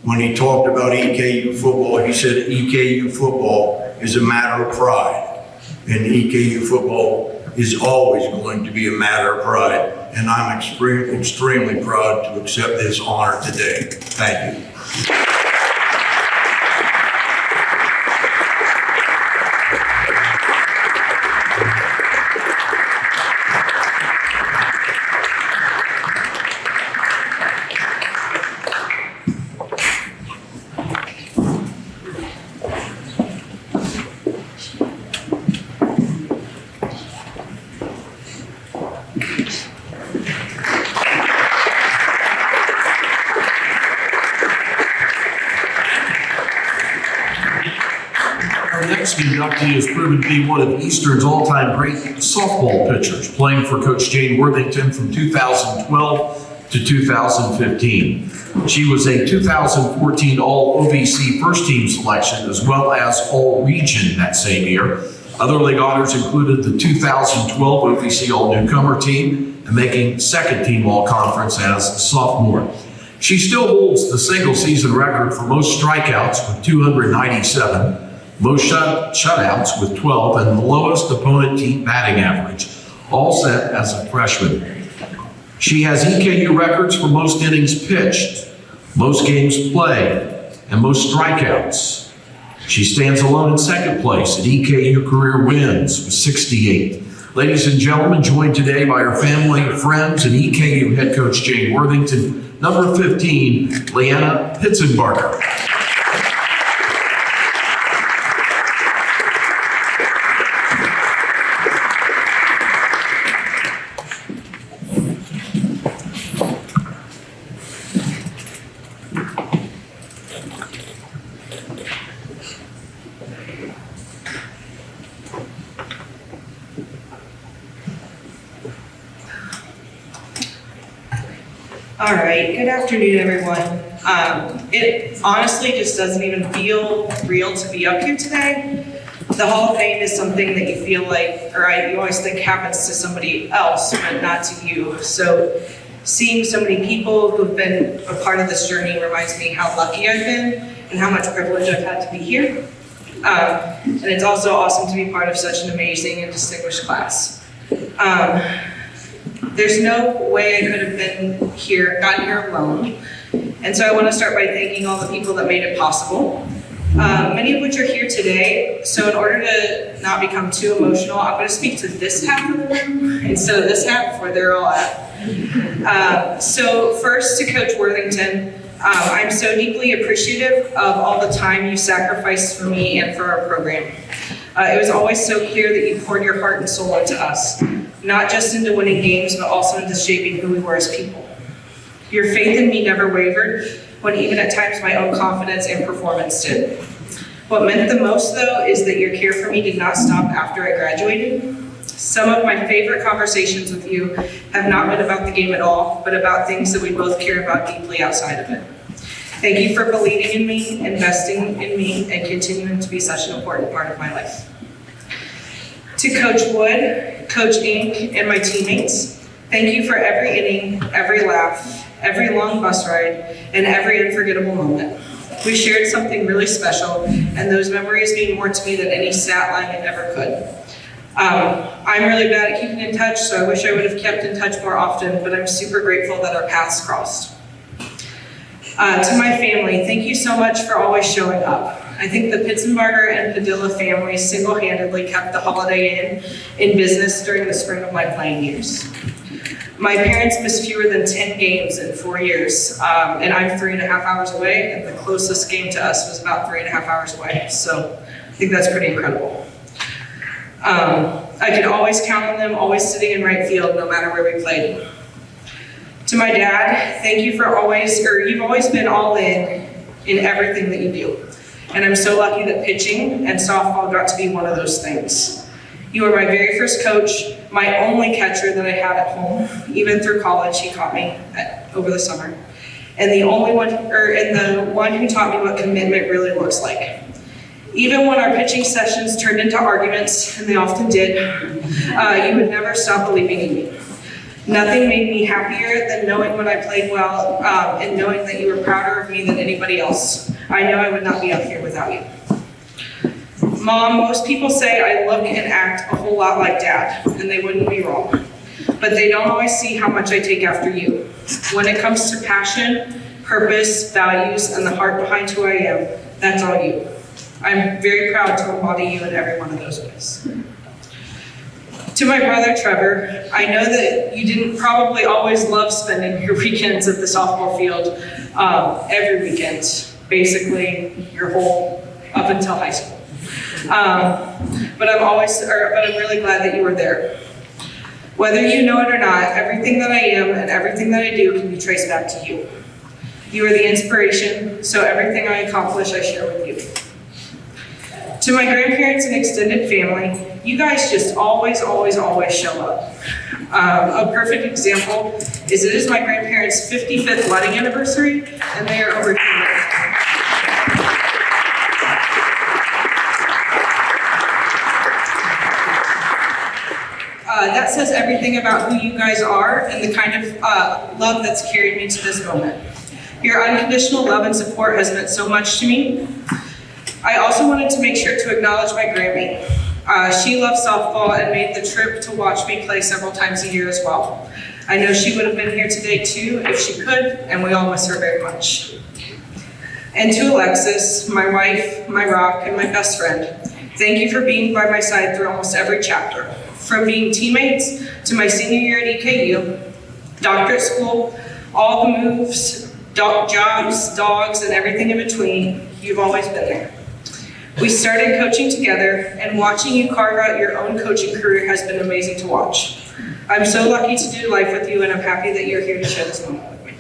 When he talked about EKU football, he said EKU football is a matter of pride. And EKU football is always going to be a matter of pride. And I'm extremely proud to accept this honor today. Thank you. Inductee has proven to be one of Eastern's all-time great softball pitchers, playing for Coach Jane Worthington from 2012 to 2015. She was a 2014 All-OVC First Team selection, as well as All-Region that same year. Other league honors included the 2012 OVC All-Newcomer Team and making Second Team All-Conference as a sophomore. She still holds the single-season record for most strikeouts with 297, most shutouts with 12, and the lowest opponent team batting average, all set as a freshman. She has EKU records for most innings pitched, most games played, and most strikeouts. She stands alone in second place at EKU career wins with 68. Ladies and gentlemen, joined today by her family, friends, and EKU head coach Jane Worthington, number 15, Leanna Pitzenbarger. All right, good afternoon, everyone. It honestly just doesn't even feel real to be up here today. The Hall of Fame is something that you feel like, you always think happens to somebody else, but not to you. So seeing so many people who've been a part of this journey reminds me how lucky I've been and how much privilege I've had to be here. And it's also awesome to be part of such an amazing and distinguished class. There's no way I could have gotten here alone. And so I want to start by thanking all the people that made it possible, many of which are here today. So in order to not become too emotional, I'm going to speak to this half of the room instead of this half where they're all at. So first to Coach Worthington, I'm so deeply appreciative of all the time you sacrificed for me and for our program. It was always so clear that you poured your heart and soul into us, not just into winning games, but also into shaping who we were as people. Your faith in me never wavered, when even at times my own confidence and performance did. What meant the most, though, is that your care for me did not stop after I graduated. Some of my favorite conversations with you have not been about the game at all, but about things that we both care about deeply outside of it. Thank you for believing in me, investing in me, and continuing to be such an important part of my life. To Coach Wood, Coach Inc., and my teammates, thank you for every inning, every laugh, every long bus ride, and every unforgettable moment. We shared something really special, and those memories mean more to me than any stat line ever could. I'm really bad at keeping in touch, so I wish I would have kept in touch more often, but I'm super grateful that our paths crossed. To my family, thank you so much for always showing up. I think the Pitzenbarger and Padilla families single-handedly kept the Holiday Inn in business during the spring of my playing years. My parents missed fewer than 10 games in 4 years, and I'm 3.5 hours away, and the closest game to us was about 3.5 hours away, so I think that's pretty incredible. I could always count on them, always sitting in right field, no matter where we played. To my dad, thank you for you've always been all in everything that you do. And I'm so lucky that pitching and softball got to be one of those things. You were my very first coach, my only catcher that I had at home. Even through college, he caught me over the summer. And the one who taught me what commitment really looks like. Even when our pitching sessions turned into arguments, and they often did, you would never stop believing in me. Nothing made me happier than knowing when I played well and knowing that you were prouder of me than anybody else. I know I would not be up here without you. Mom, most people say I look and act a whole lot like Dad, and they wouldn't be wrong. But they don't always see how much I take after you. When it comes to passion, purpose, values, and the heart behind who I am, that's all you. I'm very proud to embody you in every one of those ways. To my brother, Trevor, I know that you didn't probably always love spending your weekends at the softball field every weekend, basically your whole, up until high school. But I'm really glad that you were there. Whether you know it or not, everything that I am and everything that I do can be traced back to you. You are the inspiration, so everything I accomplish, I share with you. To my grandparents and extended family, you guys just always, always, always show up. A perfect example is it is my grandparents' 55th wedding anniversary, and they are over here. That says everything about who you guys are and the kind of love that's carried me to this moment. Your unconditional love and support has meant so much to me. I also wanted to make sure to acknowledge my Grammy. She loves softball and made the trip to watch me play several times a year as well. I know she would have been here today too if she could, and we all miss her very much. And to Alexis, my wife, my rock, and my best friend, thank you for being by my side through almost every chapter. From being teammates to my senior year at EKU, doctorate school, All the moves, jobs, dogs, and everything in between, you've always been there. We started coaching together, and watching you carve out your own coaching career has been amazing to watch. I'm so lucky to do life with you, and I'm happy that you're here to share this moment with me.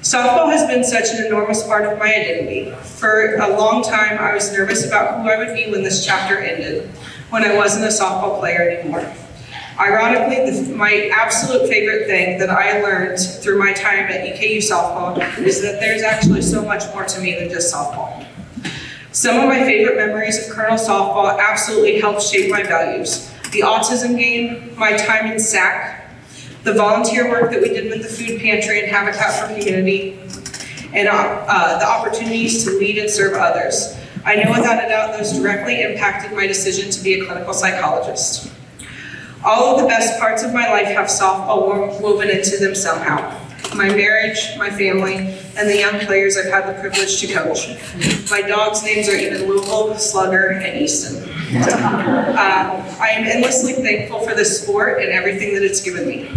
Softball has been such an enormous part of my identity. For a long time, I was nervous about who I would be when this chapter ended, when I wasn't a softball player anymore. Ironically, my absolute favorite thing that I learned through my time at EKU softball is that there's actually so much more to me than just softball. Some of my favorite memories of Colonel Softball absolutely helped shape my values. The autism game, my time in SAC, the volunteer work that we did with the food pantry and Habitat for Humanity, and the opportunities to lead and serve others. I know without a doubt those directly impacted my decision to be a clinical psychologist. All of the best parts of my life have softball woven into them somehow. My marriage, my family, and the young players I've had the privilege to coach. My dogs' names are even Louisville, Slugger, and Easton. I am endlessly thankful for this sport and everything that it's given me.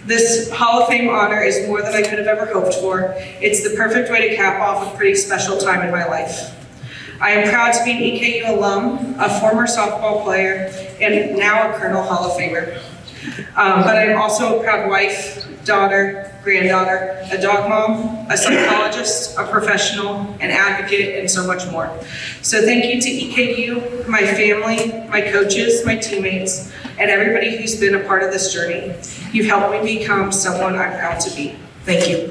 This Hall of Fame honor is more than I could have ever hoped for. It's the perfect way to cap off a pretty special time in my life. I am proud to be an EKU alum, a former softball player, and now a Colonel Hall of Famer. But I'm also a proud wife, daughter, granddaughter, a dog mom, a psychologist, a professional, an advocate, and so much more. So thank you to EKU, my family, my coaches, my teammates, and everybody who's been a part of this journey. You've helped me become someone I'm proud to be. Thank you.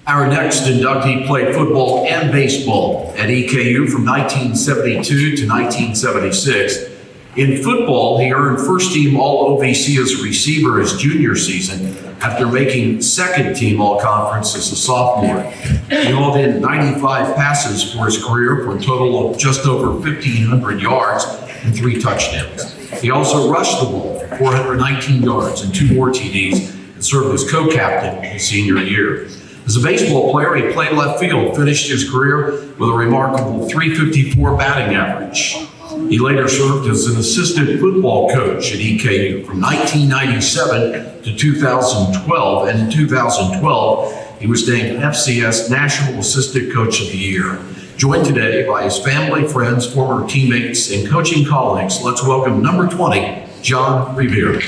Our next inductee played football and baseball at EKU from 1972 to 1976. In football, he earned first-team All-OVC as a receiver his junior season after making second-team All-Conference as a sophomore. He hauled in 95 passes for his career for a total of just over 1,500 yards and 3 touchdowns. He also rushed the ball for 419 yards and 2 more TDs and served as co-captain his senior year. As a baseball player, he played left field, finished his career with a remarkable .354 batting average. He later served as an assistant football coach at EKU from 1997 to 2012, and in 2012, he was named FCS National Assistant Coach of the Year. Joined today by his family, friends, former teammates, and coaching colleagues, let's welcome number 20, John Revere.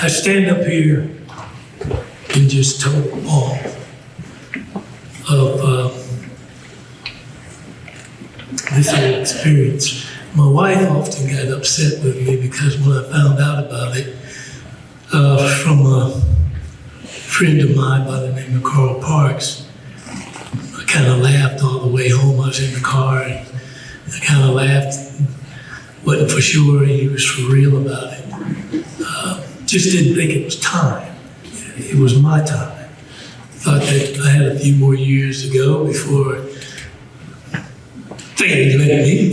I stand up here in just total awe of this whole experience. My wife often got upset with me because when I found out about it from a friend of mine by the name of Carl Parks, I kind of laughed all the way home. I was in the car and I kind of laughed. Wasn't for sure he was for real about it. Just didn't think it was time. It was my time. Thought that I had a few more years to go before they'd let me,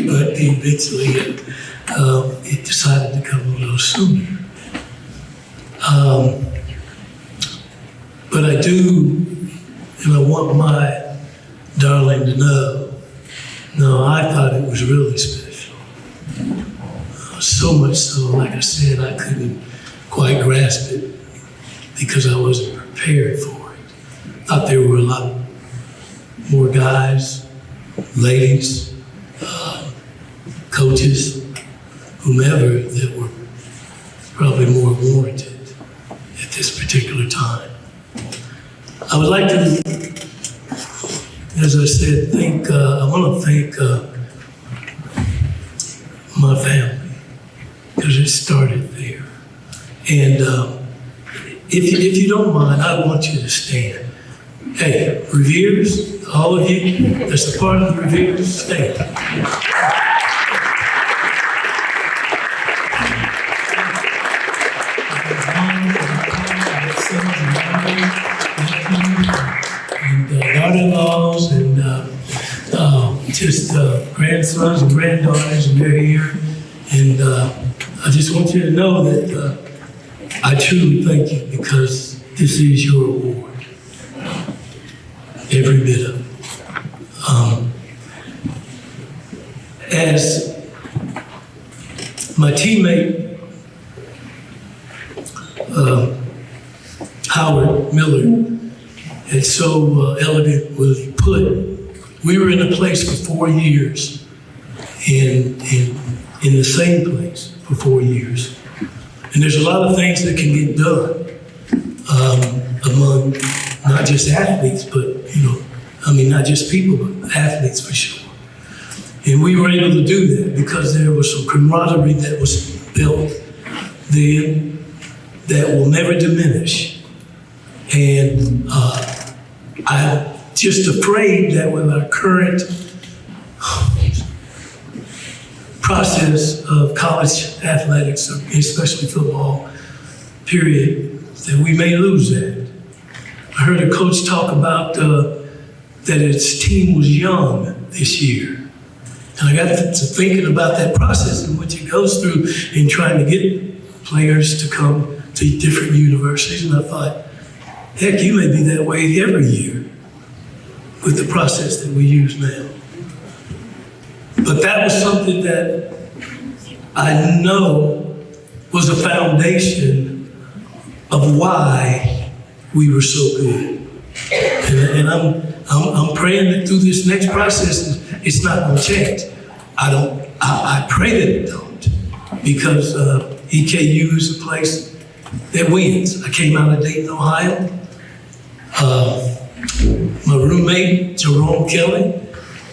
but eventually it decided to come a little sooner. But I do, and I want my darling to know, no, I thought it was really special. So much so, like I said, I couldn't quite grasp it because I wasn't prepared for it. Thought there were a lot more guys, ladies, coaches, whomever that were probably more warranted at this particular time. I would like to, as I said, I want to thank my family, because it started there. And if you don't mind, I want you to stand. Hey, Revere's, all of you, that's a part of the Revere's, stand. And daughter-in-laws and just grandsons and granddaughters, and they're here. And I just want you to know that I truly thank you, because this is your award. Every bit of it. As my teammate, Howard Miller, had so elegantly put, we were in a place for 4 years, in the same place for 4 years. And there's a lot of things that can get done among not just athletes, but, not just people, but athletes for sure. And we were able to do that because there was some camaraderie that was built then that will never diminish. And I'm just afraid that with our current process of college athletics, especially football, period, that we may lose that. I heard a coach talk about that his team was young this year. And I got to thinking about that process and what it goes through in trying to get players to come to different universities. And I thought, heck, you may be that way every year with the process that we use now. But that was something that I know was a foundation of why we were so good. And I'm praying that through this next process, it's not going to change. I pray that it don't, because EKU is a place that wins. I came out of Dayton, Ohio. My roommate, Jerome Kelly,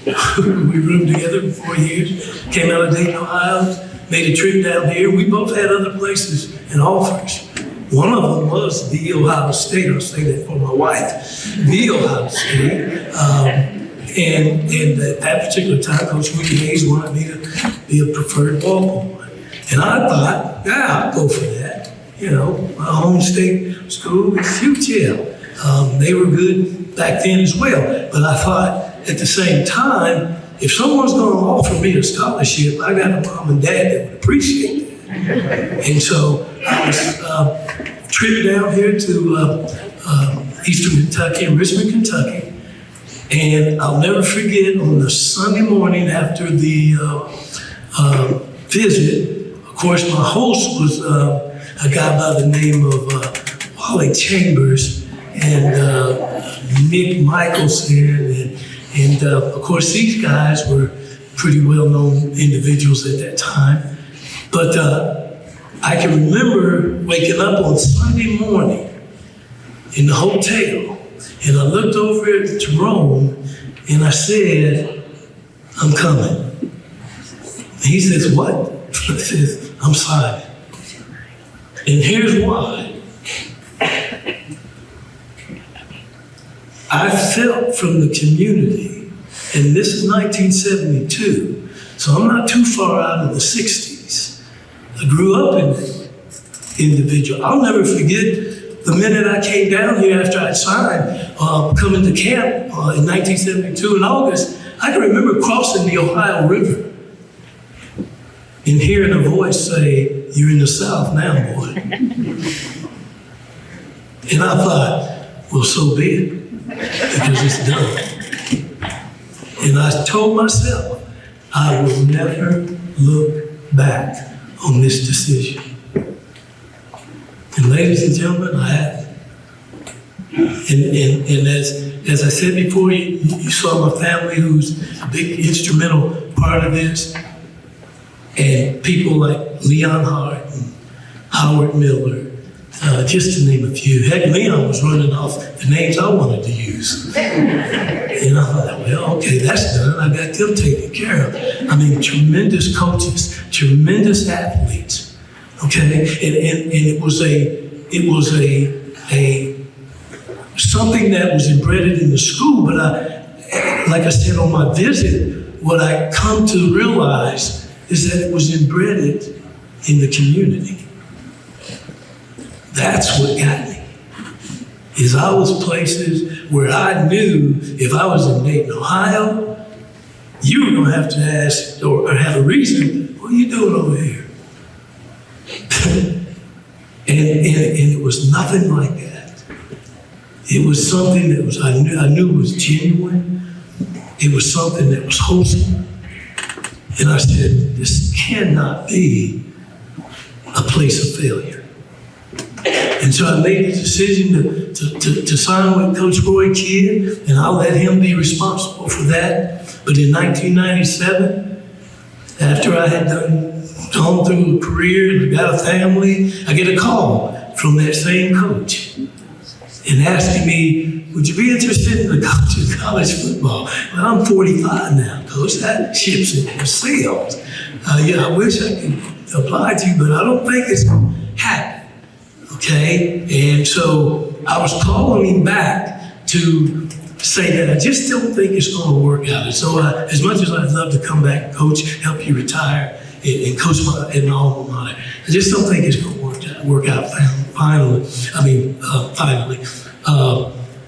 we roomed together for 4 years, came out of Dayton, Ohio, made a trip down here. We both had other places and offers. One of them was the Ohio State. I'll say that for my wife. The Ohio State. And at that particular time, Coach Willie Hayes wanted me to be a preferred ball boy. And I thought, yeah, I'll go for that. My home state school was huge. They were good back then as well. But I thought, at the same time, if someone's going to offer me a scholarship, I got a mom and dad that would appreciate that. And so I was tripped down here to Eastern Kentucky and Richmond, Kentucky. And I'll never forget, on the Sunday morning after the visit, of course, my host was a guy by the name of Wally Chambers and Nick Michelson. And of course, these guys were pretty well-known individuals at that time. But I can remember waking up on Sunday morning in the hotel, and I looked over at Jerome, and I said, I'm coming. And he says, what? I says, I'm signing. And here's why. I felt from the community, and this is 1972, so I'm not too far out of the 60s. I grew up in that individual. I'll never forget the minute I came down here after I signed, coming to camp in 1972 in August. I can remember crossing the Ohio River and hearing a voice say, you're in the South now, boy. And I thought, well, so be it, because it's done. And I told myself, I will never look back on this decision. And ladies and gentlemen, I have. And as I said before, you saw my family, who's a big instrumental part of this, and people like Leon Hart and Howard Miller, just to name a few. Heck, Leon was running off the names I wanted to use. And I thought, well, okay, that's done. I got them taken care of. I mean, tremendous coaches, tremendous athletes. Okay, and it was something that was embedded in the school. But like I said on my visit, what I come to realize is that it was embedded in the community. That's what got me. Is I was places where I knew if I was in Dayton, Ohio, you were going to have to ask or have a reason, what are you doing over here? and it was nothing like that. It was something that was I knew was genuine. It was something that was wholesome. And I said, this cannot be a place of failure. And so I made the decision to sign with Coach Roy Kidd, and I'll let him be responsible for that. But in 1997, after I had gone through a career and I got a family, I get a call from that same coach and asking me, would you be interested in the coach of college football? Well, I'm 45 now, Coach. That ship's sailed. Yeah, I wish I could apply to you, but I don't think it's going to happen. Okay, and so I was calling him back to say that I just don't think it's going to work out. And so as much as I'd love to come back, coach, help you retire, and coach in my alma mater, I just don't think it's going to work out finally.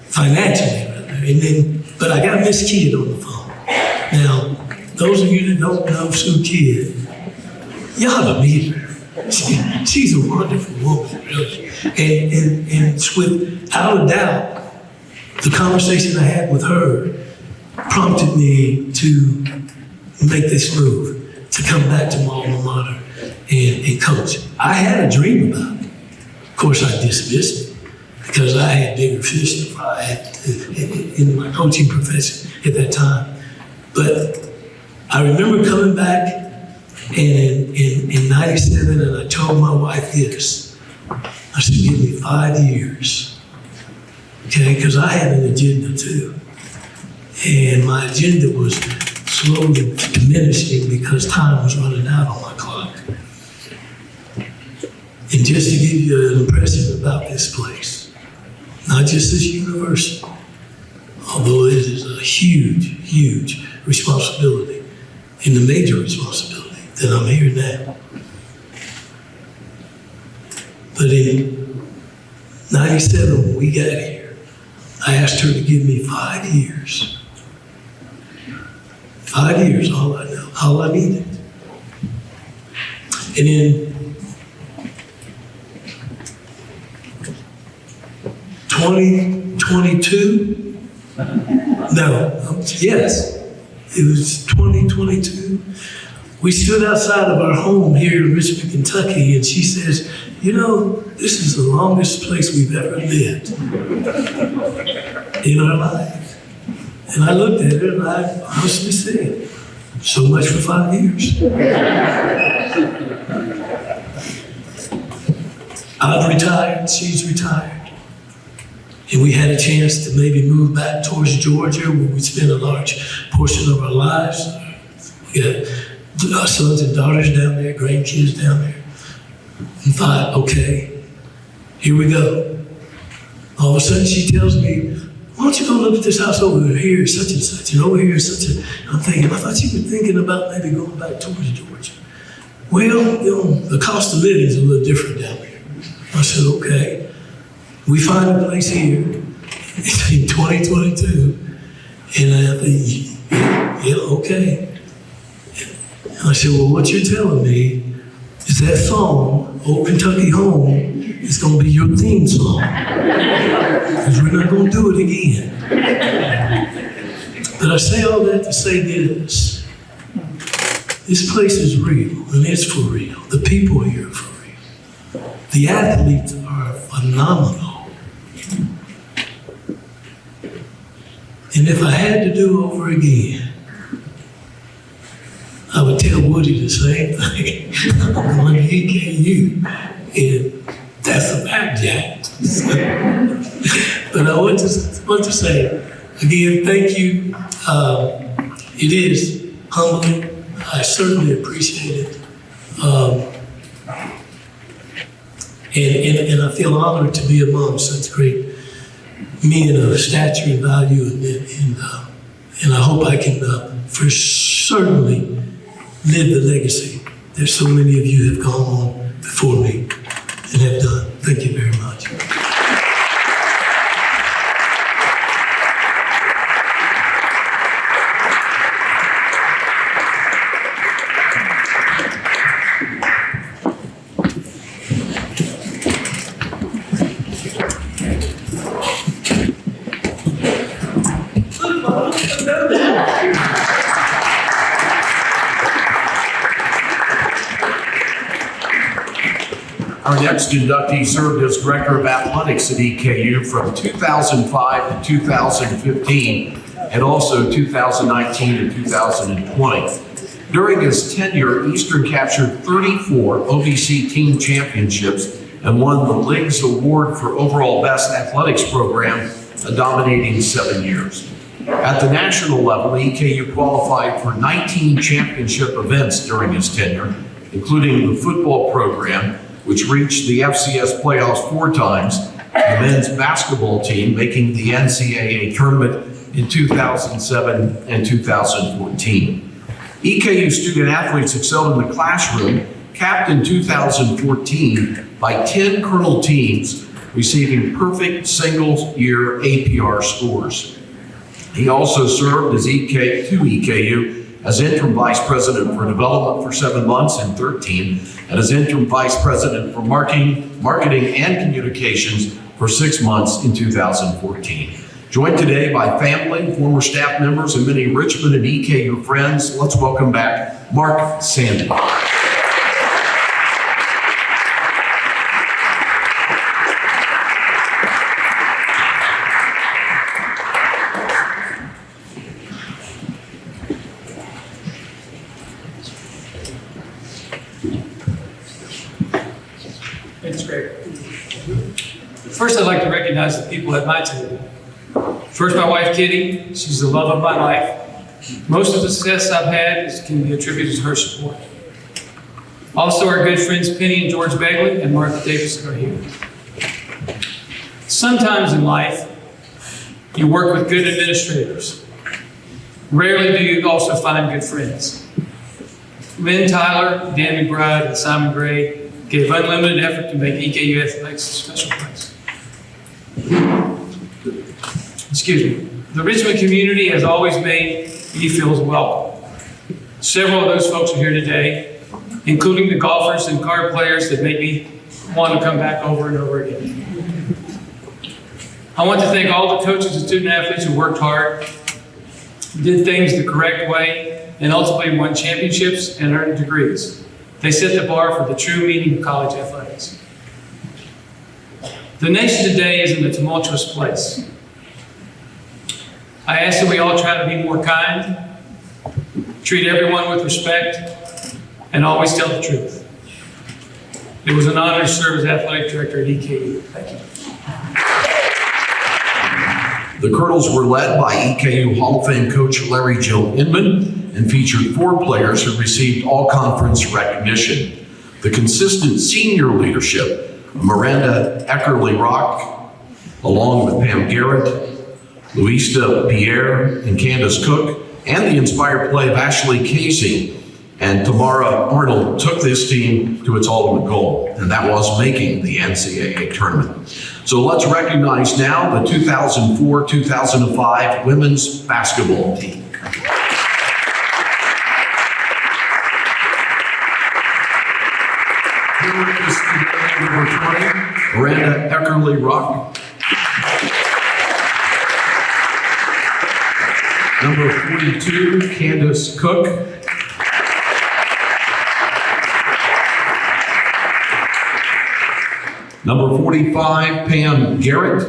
Financially, rather. And then, but I got Miss Kidd on the phone. Now, those of you that don't know Sue Kidd, you ought to meet her. She's a wonderful woman, really. And it's without a doubt, the conversation I had with her prompted me to make this move, to come back to my alma mater and coach. I had a dream about it. Of course, I dismissed it because I had bigger fish to fry in my coaching profession at that time. But I remember coming back in 97, and I told my wife this. I said, give me 5 years. Okay, because I had an agenda too. And my agenda was slowly diminishing because time was running out on my clock. And just to give you an impression about this place, not just this university, although it is a huge, huge responsibility and a major responsibility that I'm here now. But in 97, when we got here, I asked her to give me 5 years. 5 years, all I needed. And in 2022, it was 2022. We stood outside of our home here in Richmond, Kentucky, and she says, you know, this is the longest place we've ever lived in our life. And I looked at her and I honestly said, so much for 5 years. I've retired, she's retired. And we had a chance to maybe move back towards Georgia, where we spent a large portion of our lives. We got our sons and daughters down there, grandkids down there. And thought, okay, here we go. All of a sudden she tells me, why don't you go look at this house over here, such and such, and over here, such and I'm thinking, I thought you were thinking about maybe going back towards Georgia. Well, you know, the cost of living is a little different down there. I said, okay. We find a place here in 2022, and I think, yeah, okay. And I said, well, what you're telling me is that song, Old Kentucky Home, is going to be your theme song. Because we're not going to do it again. But I say all that to say this. This place is real, and it's for real. The people here are for real. The athletes are phenomenal. And if I had to do over again, I would tell Woody the same thing. I'm going to EKU. And That's a fact, Jack. But I want to say, again, thank you. It is humbling. I certainly appreciate it. And I feel honored to be among such great men of stature and value, and I hope I can for certainly live the legacy that so many of you have gone on before me and have done. Thank you very much. Our next inductee served as Director of Athletics at EKU from 2005 to 2015 and also 2019 and 2020. During his tenure, Eastern captured 34 OVC team championships and won the league's award for overall best athletics program, a dominating 7 years. At the national level, EKU qualified for 19 championship events during his tenure, including the football program, which reached the FCS playoffs 4 times, the men's basketball team making the NCAA tournament in 2007 and 2014. EKU student athletes excelled in the classroom, capped in 2014 by 10 Colonel teams, receiving perfect single-year APR scores. He also served as EKU as interim vice president for development for 7 months in 13, and as interim vice president for marketing and communications for 6 months in 2014. Joined today by family, former staff members, and many Richmond and EKU friends, let's welcome back Mark Sandy. It's great. First, I'd like to recognize the people at my table. First, my wife, Kitty. She's the love of my life. Most of the success I've had can be attributed to her support. Also, our good friends Penny and George Begley and Martha Davis are here. Sometimes in life, you work with good administrators. Rarely do you also find good friends. Lynn Tyler, Dan McBride, and Simon Gray gave unlimited effort to make EKU athletics a special place. Excuse me. The Richmond community has always made me feel welcome. Several of those folks are here today, including the golfers and card players that make me want to come back over and over again. I want to thank all the coaches and student athletes who worked hard, did things the correct way, and ultimately won championships and earned degrees. They set the bar for the true meaning of college athletics. The nation today is in a tumultuous place. I ask that we all try to be more kind, treat everyone with respect, and always tell the truth. It was an honor to serve as athletic director at EKU. Thank you. The Colonels were led by EKU Hall of Fame coach Larry Joe Inman and featured 4 players who received all-conference recognition. The consistent senior leadership of Miranda Eckerly-Rock, along with Pam Garrett, Luista Pierre, and Candace Cook, and the inspired play of Ashley Casey and Tamara Arnold took this team to its ultimate goal, and that was making the NCAA tournament. So let's recognize now the 2004-2005 women's basketball team. Here is number 20, Miranda Eckerly-Rock. Number 42, Candace Cook. Number 45, Pam Garrett.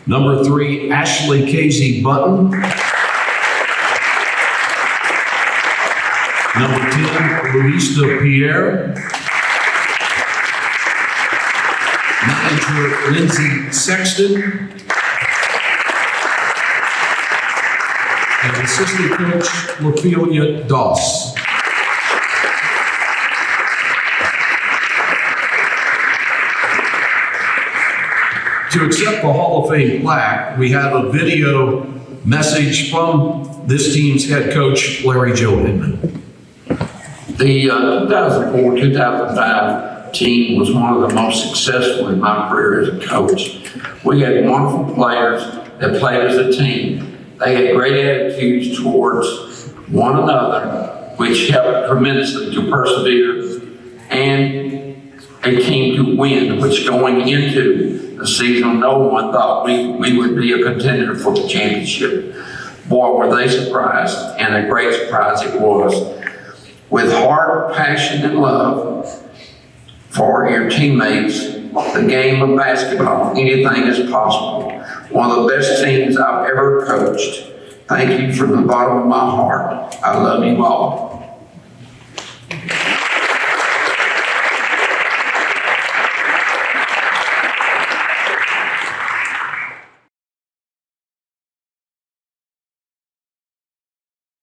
Number 3, Ashley Casey Button. Number 10, Luisa Pierre. Manager, Lindsay Sexton. And assistant coach, Ophelia Doss. To accept the Hall of Fame plaque, we have a video message from this team's head coach, Larry Joe Hinman. The 2004-2005 team was one of the most successful in my career as a coach. We had wonderful players that played as a team. They had great attitudes towards one another, which helped tremendously to persevere, and a team to win, which going into the season, no one thought we would be a contender for the championship. Boy, were they surprised, and a great surprise it was. With heart, passion, and love for your teammates, the game of basketball, anything is possible. One of the best teams I've ever coached. Thank you from the bottom of my heart. I love you all.